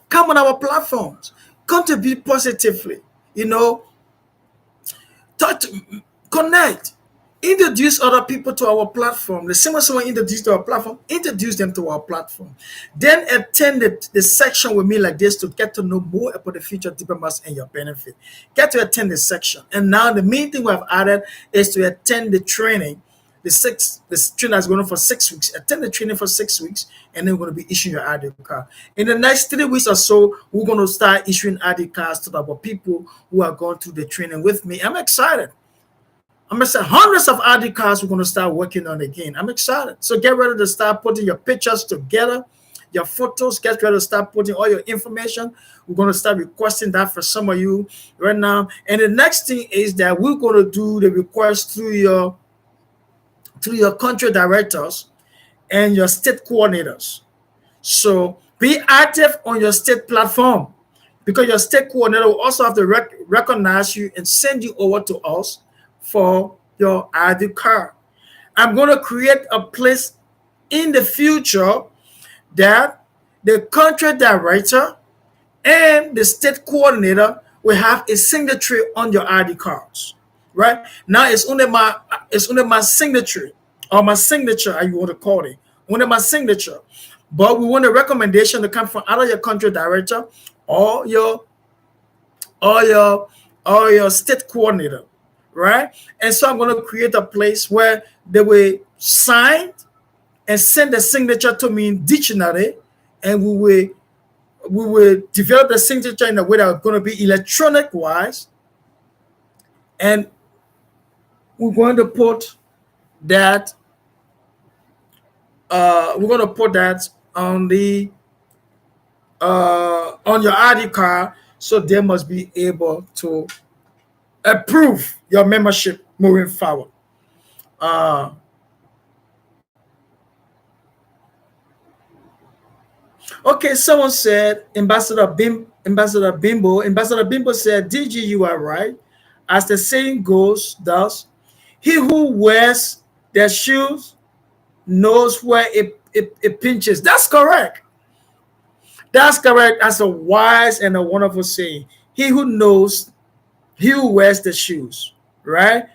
Come on our platforms. Contribute positively. Touch, connect. Introduce other people to our platform. The same way someone introduced to our platform, introduce them to our platform. Then attend the section with me like this to get to know more about the future diplomats and your benefit. Get to attend the section. And now the main thing we have added is to attend the training. The training is going on for 6 weeks. Attend the training for 6 weeks, and then we're going to be issuing your ID card. In the next 3 weeks or so, we're going to start issuing ID cards to our people who are going through the training with me. I'm excited. I'm going to say hundreds of ID cards we're going to start working on again. I'm excited. So get ready to start putting your pictures together, your photos. Get ready to start putting all your information. We're going to start requesting that for some of you right now. And the next thing is that we're going to do the request through your country directors and your state coordinators. So be active on your state platform, because your state coordinator will also have to recognize you and send you over to us for your ID card. I'm going to create a place in the future that the country director and the state coordinator will have a signature on your ID cards. Right now, it's under my signature, or my signature, as you want to call it, under my signature. But we want a recommendation to come from either your country director or your state coordinator. Right? And so I'm going to create a place where they will sign and send the signature to me in dictionary, and we will develop the signature in a way that are going to be electronic wise, and we're going to put that on the on your ID card, so they must be able to approve your membership moving forward. Uh, okay, someone said Ambassador Bimbo said, DG, you are right. As the saying goes, thus, he who wears their shoes knows where it pinches. That's correct. That's correct. That's a wise and a wonderful saying. He who knows, he who wears the shoes, right?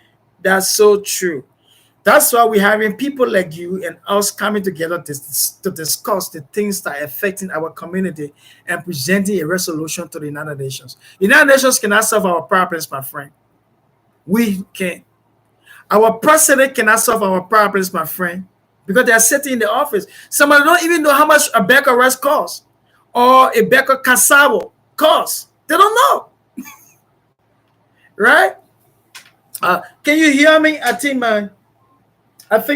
That's so true. That's why we're having people like you and us coming together to discuss the things that are affecting our community and presenting a resolution to the United Nations. The United Nations cannot solve our problems, my friend. We can. Our president cannot solve our problems, my friend, because they are sitting in the office. Some of them don't even know how much a bag of rice costs or a bag of cassava costs. They don't know, right? Can you hear me? I think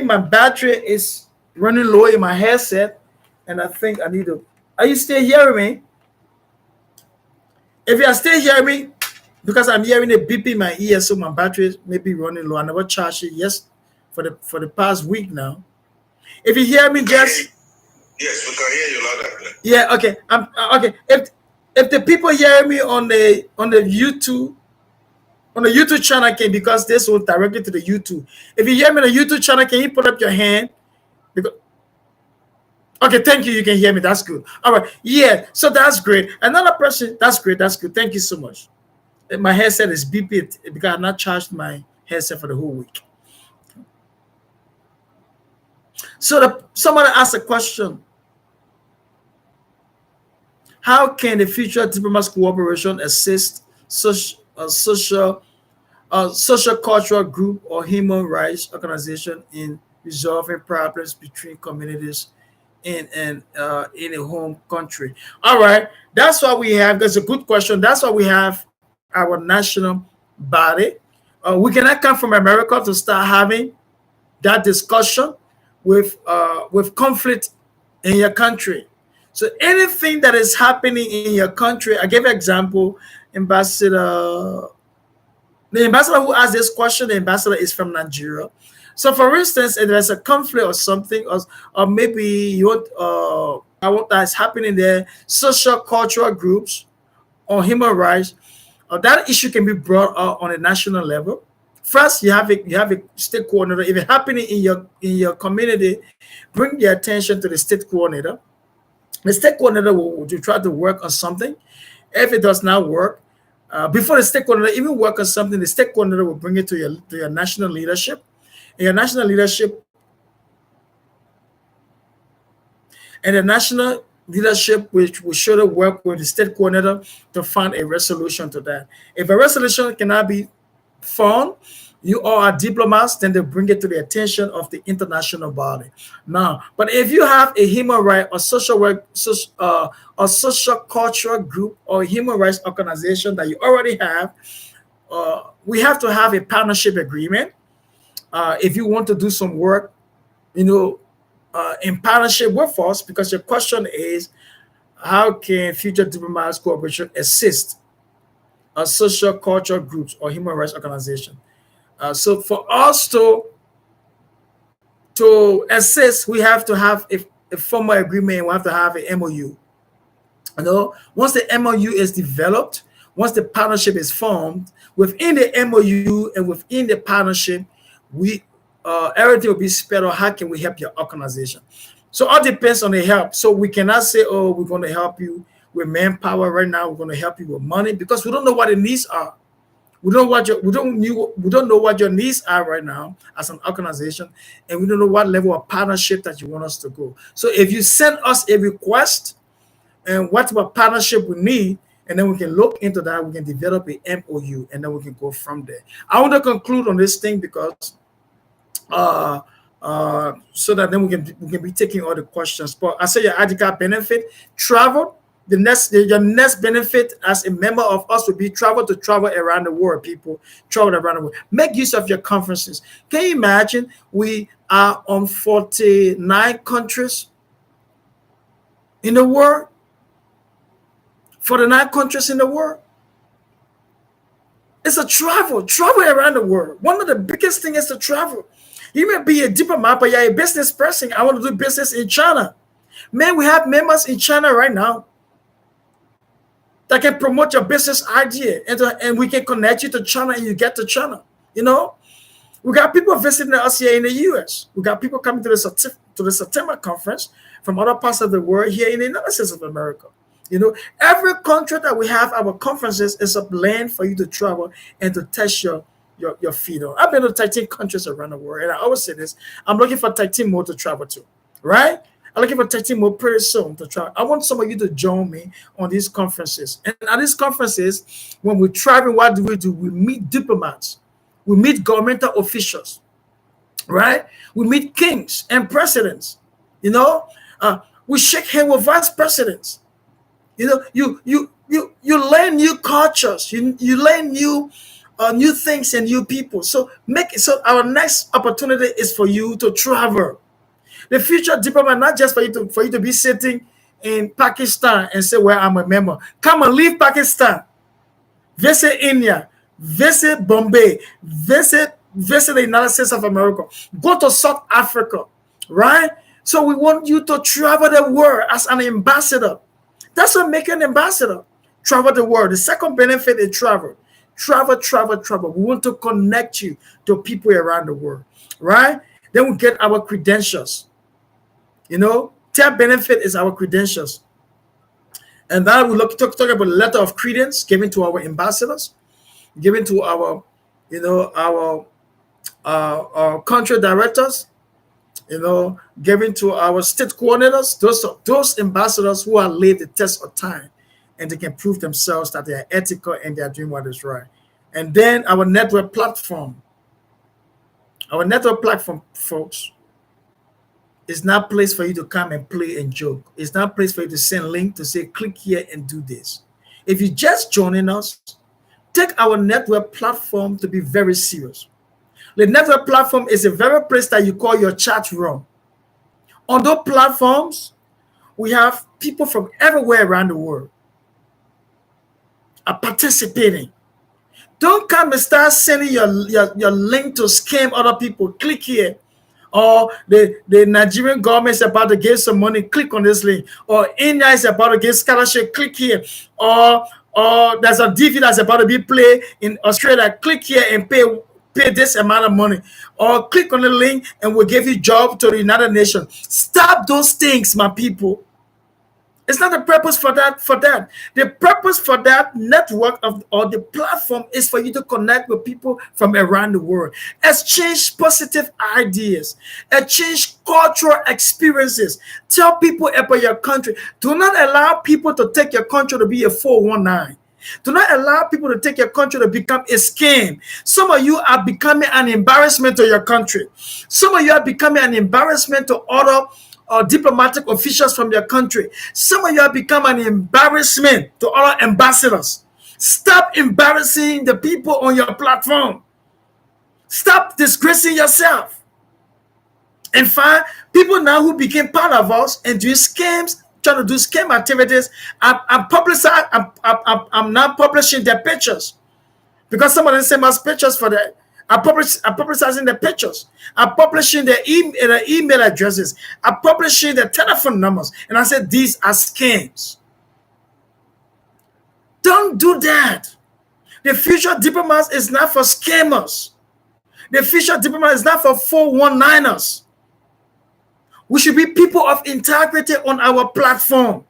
my battery is running low in my headset, and I think I need to. Are you still hearing me? If you are still hearing me, because I'm hearing a beep in my ear, so my battery may be running low. I never charged it for the past week now. If you hear me, just yes, we can hear you loud and clear. yeah, okay. I'm okay. If the people hear me on the YouTube channel, can because this will directly to the YouTube. If you hear me on the YouTube channel, can you put up your hand? Because okay, thank you. You can hear me. That's good. All right. Yeah. So that's great. Another person. That's great. That's good. Thank you so much. My headset is beeping because I've not charged my headset for the whole week. So someone asked a question: how can the Future Diplomats Corporation assist social cultural group or human rights organization in resolving problems between communities in a home country? All right, that's why we have. That's a good question. That's why we have our national body. We cannot come from America to start having that discussion with conflict in your country. So anything that is happening in your country, I give an example. Ambassador, the ambassador who asked this question, the ambassador is from Nigeria. So, for instance, if there's a conflict or something, or maybe you want what that's happening there, social cultural groups or human rights, that issue can be brought up on a national level. First, you have a state coordinator. If it's happening in your community, bring the attention to the state coordinator. The state coordinator will try to work on something. If it does not work, before the state coordinator even work on something, the state coordinator will bring it to your national leadership. And your national leadership and the national leadership which will surely work with the state coordinator to find a resolution to that. If a resolution cannot be found, you all are diplomats, then they bring it to the attention of the international body. Now, but if you have a human right or social work, or social cultural group or human rights organization that you already have, we have to have a partnership agreement. If you want to do some work, you know, in partnership with us, because your question is, how can Future Diplomats Corporation assist social cultural groups or human rights organization? So for us to assist, we have to have a formal agreement. We have to have an MOU. You know, once the MOU is developed, once the partnership is formed, within the MOU and within the partnership, we everything will be spelled out. How can we help your organization? So all depends on the help. So we cannot say, oh, we're going to help you with manpower right now. We're going to help you with money, because we don't know what the needs are. We don't know what your needs are right now as an organization, and we don't know what level of partnership that you want us to go. So if you send us a request and what type of partnership we need, and then we can look into that, we can develop a MOU, and then we can go from there. I want to conclude on this thing because so that then we can be taking all the questions. But I say your ID card benefit, travel. Your next benefit as a member of us will be travel around the world. People travel around the world. Make use of your conferences. Can you imagine? We are on 49 countries in the world. for the 9 countries in the world. It's a travel around the world. One of the biggest things is to travel. You may be a diplomat, but you're a business person. I want to do business in China. Man, we have members in China right now that can promote your business idea, and we can connect you to China, and you get to China. You know, we got people visiting us here in the U.S. We got people coming to the September conference from other parts of the world here in the United States of America. You know, every country that we have our conferences is a land for you to travel and to test your feet on. I've been to 13 countries around the world, and I always say this: I'm looking for 13 more to travel to. Right? I'm looking for 13 more pretty soon to travel. I want some of you to join me on these conferences. And at these conferences, when we're traveling, what do? We meet diplomats, we meet governmental officials, right? We meet kings and presidents. You know, we shake hands with vice presidents. You know, you learn new cultures. You learn new things and new people. So our next opportunity is for you to travel. The future diplomat, not just for you to be sitting in Pakistan and say, "Well, I'm a member." Come and leave Pakistan, visit India, visit Bombay, visit the United States of America, go to South Africa, right? So we want you to travel the world as an ambassador. That's what makes an ambassador. Travel the world. The second benefit is travel. Travel. We want to connect you to people around the world, right? Then we get our credentials. You know, third benefit is our credentials. And that we talk about the letter of credence given to our ambassadors, given to our, our country directors, given to our state coordinators, those ambassadors who have lived the test of time and they can prove themselves that they are ethical and they are doing what is right. And then our network platform. Our network platform, folks, is not a place for you to come and play and joke. It's not a place for you to send a link to say, click here and do this. If you're just joining us, take our network platform to be very serious. The network platform is a very place that you call your chat room. On those platforms, we have people from everywhere around the world are participating. Don't come and start sending your link to scam other people. Click here. Or the Nigerian government is about to give some money. Click on this link. Or India is about to give scholarship. Click here. Or there's a DVD that's about to be played in Australia. Click here and pay this amount of money. Or click on the link and we'll give you job to the United Nations. Stop those things, my people. It's not the purpose for that. The purpose for that network or the platform is for you to connect with people from around the world. Exchange positive ideas. Exchange cultural experiences. Tell people about your country. Do not allow people to take your country to be a 419. Do not allow people to take your country to become a scam. Some of you are becoming an embarrassment to your country. Some of you are becoming an embarrassment to other diplomatic officials from your country. Some of you have become an embarrassment to other ambassadors. Stop embarrassing the people on your platform. Stop disgracing yourself. And find people now who became part of us and do scams, trying to do scam activities. I'm now publishing their pictures because some of them send us pictures for that. I'm publicizing the pictures. I'm publishing the email addresses. I'm publishing the telephone numbers. And I said, these are scams. Don't do that. The future diplomats is not for scammers. The future diplomat is not for 419ers. We should be people of integrity on our platform.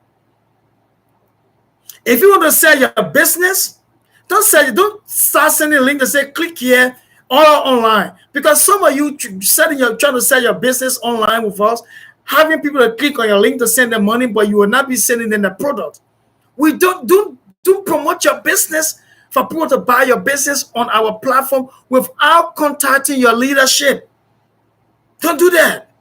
If you want to sell your business, don't start sending a link to say, click here. All online, because some of you trying to sell your business online with us, having people to click on your link to send them money, but you will not be sending them the product. We don't promote your business for people to buy your business on our platform without contacting your leadership. Don't do that.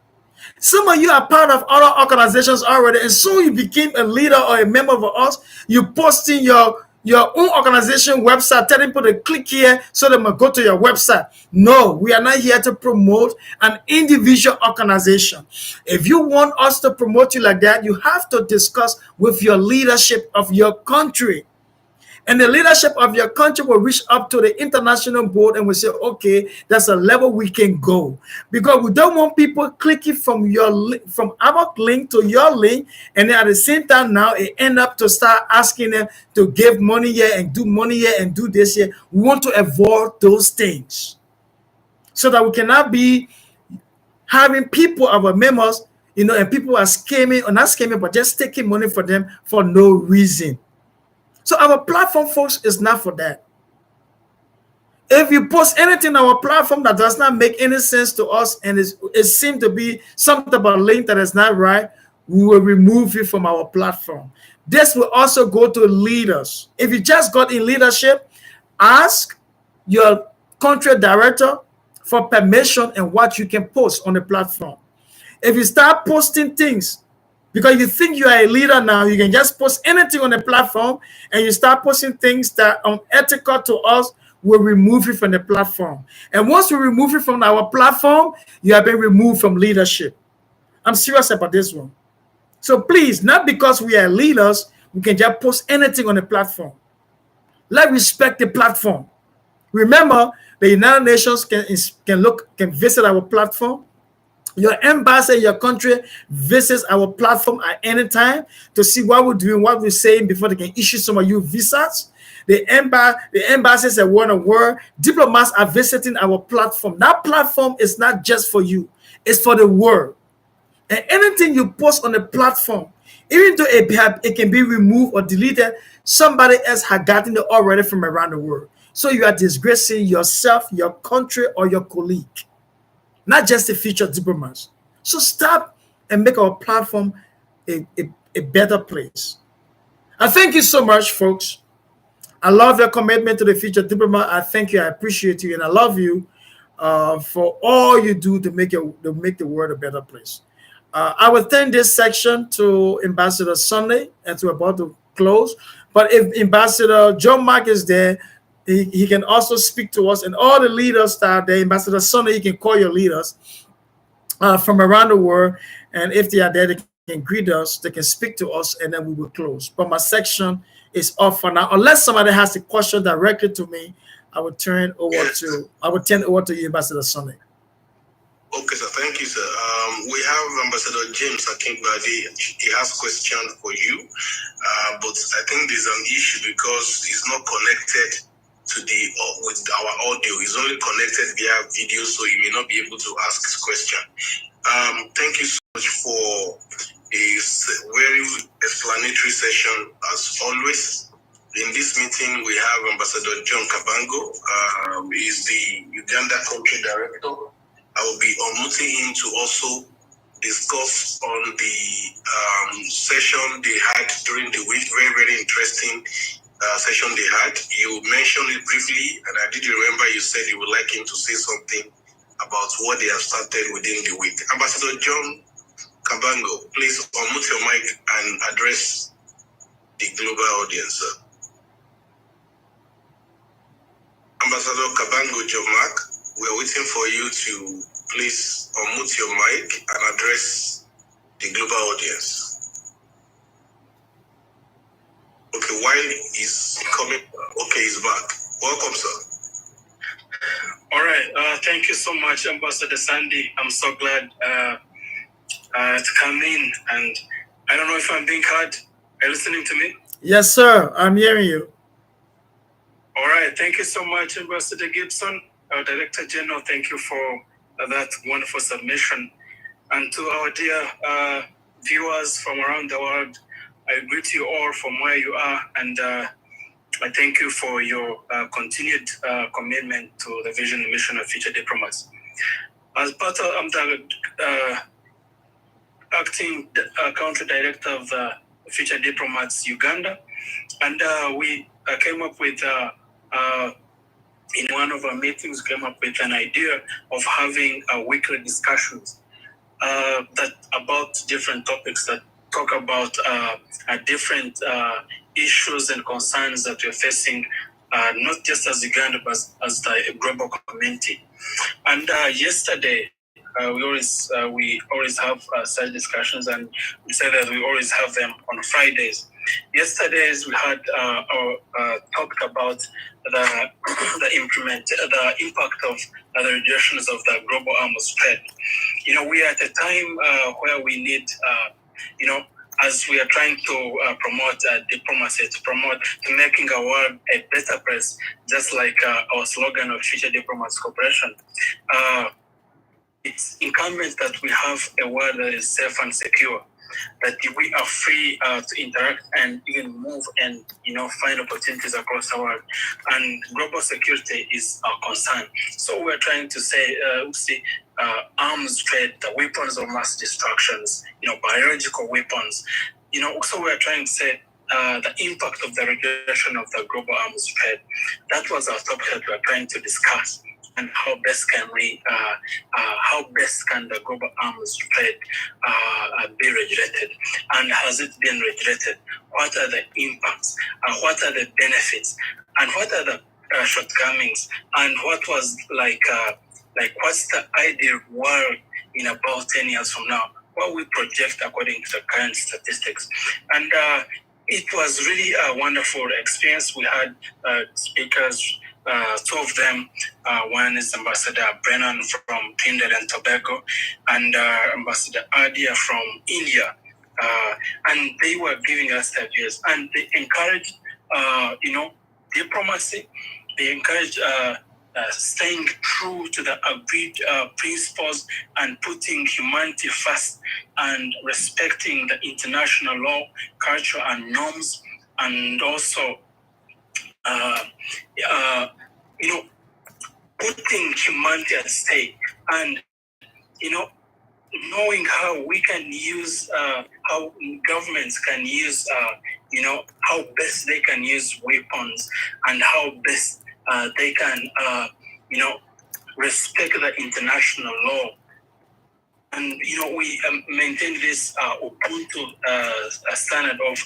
Some of you are part of other organizations already, and so you became a leader or a member of us. You posting your your own organization website, telling people to click here so they might go to your website. No, we are not here to promote an individual organization. If you want us to promote you like that, you have to discuss with your leadership of your country. And the leadership of your country will reach up to the international board and will say, okay, that's a level we can go. Because we don't want people clicking from our link to your link, and then at the same time now it end up to start asking them to give money here and do money here and do this here. We want to avoid those things so that we cannot be having people, our members, and people are scamming, or not scamming, but just taking money from them for no reason. So our platform, folks, is not for that. If you post anything on our platform that does not make any sense to us and it seems to be something about a link that is not right, we will remove it from our platform. This will also go to leaders. If you just got in leadership, ask your country director for permission and what you can post on the platform. If you start posting things because you think you are a leader now, you can just post anything on the platform, and you start posting things that are unethical to us, we'll remove it from the platform. And once we remove it from our platform, you have been removed from leadership. I'm serious about this one. So please, not because we are leaders, we can just post anything on the platform. Let's respect the platform. Remember, the United Nations can visit our platform. Your embassy in your country visits our platform at any time to see what we're doing, what we're saying before they can issue some of you visas. The embassies around the world, diplomats are visiting our platform. That platform is not just for you, it's for the world. And anything you post on the platform, even though it can be removed or deleted, somebody else has gotten it already from around the world. So you are disgracing yourself, your country, or your colleague, not just the future diplomats. So stop and make our platform a better place. I thank you so much, folks. I love your commitment to the future diplomat. I thank you. I appreciate you, and I love you for all you do to make the world a better place. I will turn this section to Ambassador Sunday as we're about to close. But if Ambassador John Mark is there, he can also speak to us, and all the leaders that are there. Ambassador Sunday, you can call your leaders from around the world, and if they are there, they can greet us, they can speak to us, and then we will close. But my section is off for now. Unless somebody has a question directly to me, I will turn over to you, Ambassador Sunday. Okay, sir. Thank you, sir. We have Ambassador James Akingbadi. He has a question for you, but I think there's an issue because he's not connected to with our audio. He's only connected via video, so he may not be able to ask his question. Thank you so much for a very explanatory session, as always. In this meeting, we have Ambassador John Kabango. He's the Uganda Country Director. I will be unmuting him to also discuss on the session they had during the week. Very, very interesting session they had. You mentioned it briefly, and I did remember you said you would like him to say something about what they have started within the week. Ambassador John Kabango, please unmute your mic and address the global audience, sir. Ambassador Kabango, John Mark, we're waiting for you to please unmute your mic and address the global audience. Okay, while he's coming, okay, he's back. Welcome, sir. All right. Thank you so much, Ambassador Sandy. I'm so glad to come in. And I don't know if I'm being heard. Are you listening to me? Yes, sir. I'm hearing you. All right. Thank you so much, Ambassador Gibson, our Director General. Thank you for that wonderful submission. And to our dear viewers from around the world, I greet you all from where you are. And I thank you for your continued commitment to the vision and mission of Future Diplomats. As part of, I'm the acting country director of the Future Diplomats Uganda, and we came up with, in one of our meetings, came up with an idea of having weekly discussions that about different topics that talk about different issues and concerns that we're facing, not just as Uganda, but as the global community. And yesterday, we always have such discussions, and we say that we always have them on Fridays. Yesterday's we had talked about the the impact of the reductions of the global arms trade. We are at a time where we need, as we are trying to promote diplomacy, to making our world a better place, just like our slogan of Future Diplomats Corporation. It's incumbent that we have a world that is safe and secure, that we are free to interact and even move and find opportunities across the world. And global security is our concern. So we're trying to say, arms trade, the weapons of mass destructions, biological weapons. So we're trying to say the impact of the reduction of the global arms trade. That was our topic that we're trying to discuss. And how best can the global arms trade be regulated, and has it been regulated? What are the impacts? What are the benefits? And what are the shortcomings? And what was what's the ideal world in about 10 years from now? What we project according to the current statistics. And it was really a wonderful experience. We had speakers. Two of them, one is Ambassador Brennan from Trinidad and Tobago, and Ambassador Adia from India, and they were giving us their views, and they encouraged, diplomacy. They encouraged staying true to the agreed principles and putting humanity first and respecting the international law, culture, and norms, and also putting humanity at stake, and knowing how we can use, how governments can use, how best they can use weapons, and how best they can, respect the international law. And we maintain this Ubuntu standard of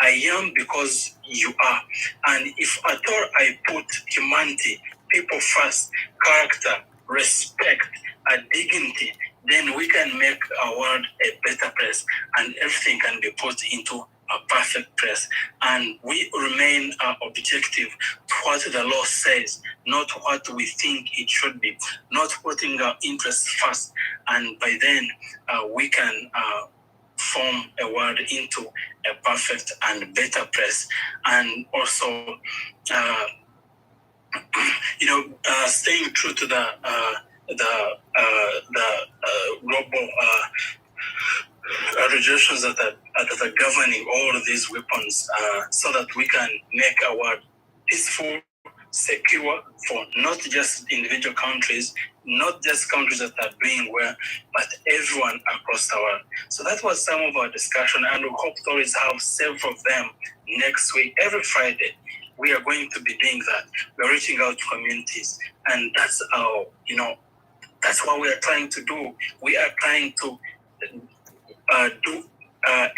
I am because you are. And if at all I put humanity, people first, character, respect, dignity, then we can make our world a better place, and everything can be put into a perfect place. And we remain objective to what the law says, not what we think it should be, not putting our interests first. And by then, we can form a world into a perfect and better place. And also, staying true to the global regulations that are governing all of these weapons, so that we can make our world peaceful, secure for not just individual countries, not just countries that are doing well, but everyone across the world. So that was some of our discussion, and we hope to always have several of them next week. Every Friday, we are going to be doing that. We're reaching out to communities, and that's our, that's what we are trying to do. We are trying to do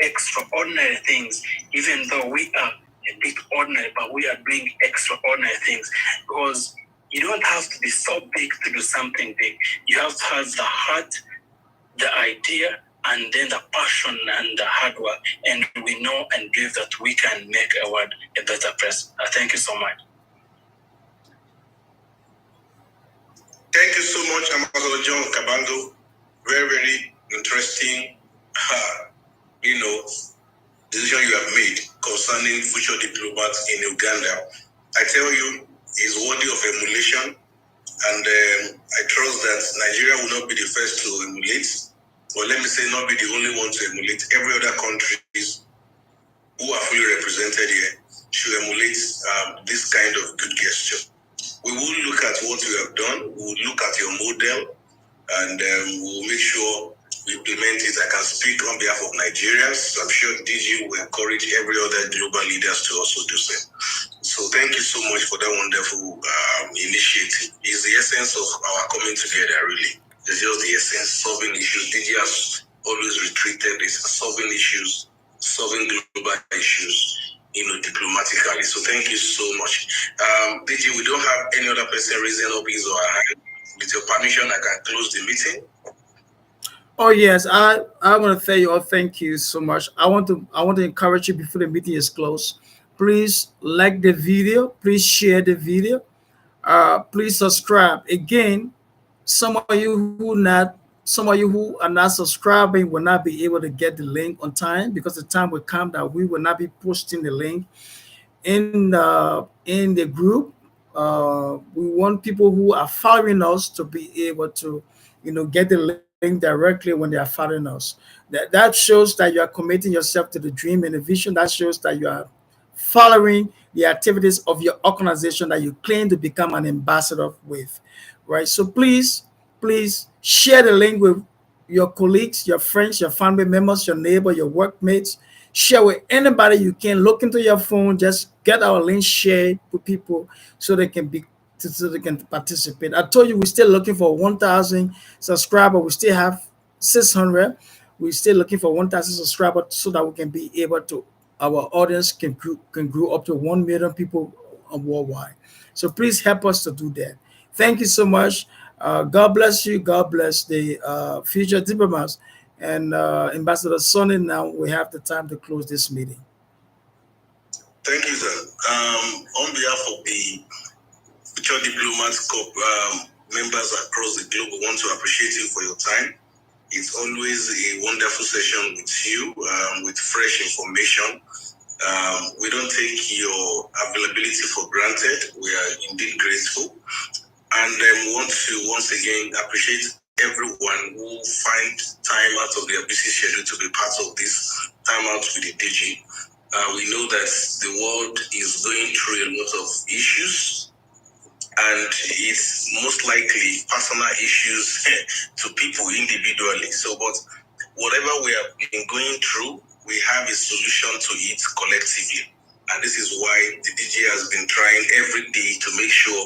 extraordinary things, even though we are a bit ordinary, but we are doing extraordinary things, because you don't have to be so big to do something big. You have to have the heart, the idea, and then the passion and the hard work. And we know and believe that we can make a world a better place. Thank you so much. Thank you so much, Ambassador John Kabango. Very, very interesting, decision you have made concerning future diplomats in Uganda. I tell you, is worthy of emulation, and I trust that Nigeria will not be the first to emulate, or let me say not be the only one to emulate. Every other countries who are fully represented here should emulate this kind of good gesture. We will look at what you have done, we will look at your model, and we will make sure we implement it. I can speak on behalf of Nigerians. I'm sure DG will encourage every other global leaders to also do so. So thank you so much for that wonderful initiative. It's the essence of our coming together, really. It's just the essence, solving issues. DG has always retreated this, solving issues, solving global issues. diplomatically. So thank you so much. DG, we don't have any other person raising up his or her hand. With your permission, I can close the meeting. Oh yes, I want to thank you all. Thank you so much. I want to encourage you before the meeting is closed. Please like the video. Please share the video. Please subscribe. Again, some of you who are not subscribing will not be able to get the link on time because the time will come that we will not be posting the link in the group. We want people who are following us to be able to, get the link directly when they are following us. That shows that you are committing yourself to the dream and the vision. That shows that you are following the activities of your organization that you claim to become an ambassador with, right? So please share the link with your colleagues, your friends, your family members, your neighbor, your workmates. Share with anybody you can. Look into your phone. Just get our link shared with people so they can be so they can participate. I told you we're still looking for 1,000 subscribers. We still have 600. We're still looking for 1,000 subscribers so that we can be able to our audience can grow up to 1 million people worldwide. So please help us to do that. Thank you so much. God bless you. God bless the future diplomats and Ambassador Sonny. Now we have the time to close this meeting. Thank you, sir. On behalf of the Future Diplomats Corp members across the globe, we want to appreciate you for your time. It's always a wonderful session with you, with fresh information. We don't take your availability for granted. We are indeed grateful. And we want to once again appreciate everyone who find time out of their busy schedule to be part of this Time Out with the DG. We know that the world is going through a lot of issues, and it's most likely personal issues to people individually. So, but whatever we have been going through, we have a solution to it collectively. And this is why the DJ has been trying every day to make sure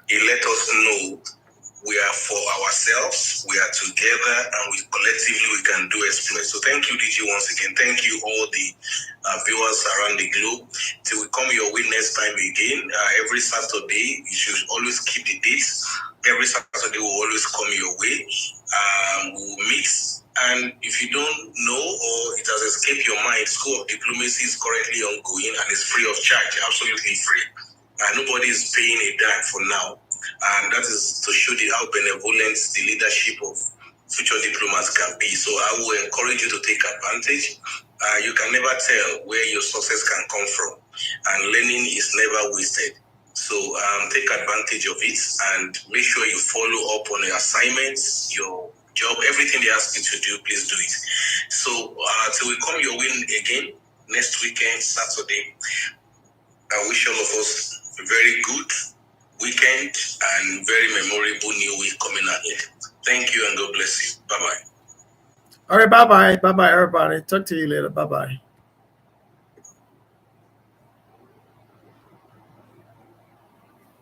he let us know we are for ourselves, we are together, and we collectively we can do exploits. So thank you, DJ, once again. Thank you, all the viewers around the globe. Till we come your way next time again, every Saturday, you should always keep the dates. Every Saturday will always come your way. We'll mix. And if you don't know or it has escaped your mind, School of Diplomacy is currently ongoing and it's free of charge, absolutely free. Nobody is paying a dime for now. And that is to show how benevolent the leadership of future diplomats can be. So I will encourage you to take advantage. You can never tell where your success can come from, and learning is never wasted. So take advantage of it and make sure you follow up on your assignments, your job, everything they ask you to do, please do it. So till we come your way again next weekend, Saturday, I wish all of us a very good weekend and very memorable new week coming ahead. Thank you and God bless you. Bye bye. All right, bye bye. Bye bye, everybody. Talk to you later. Bye bye.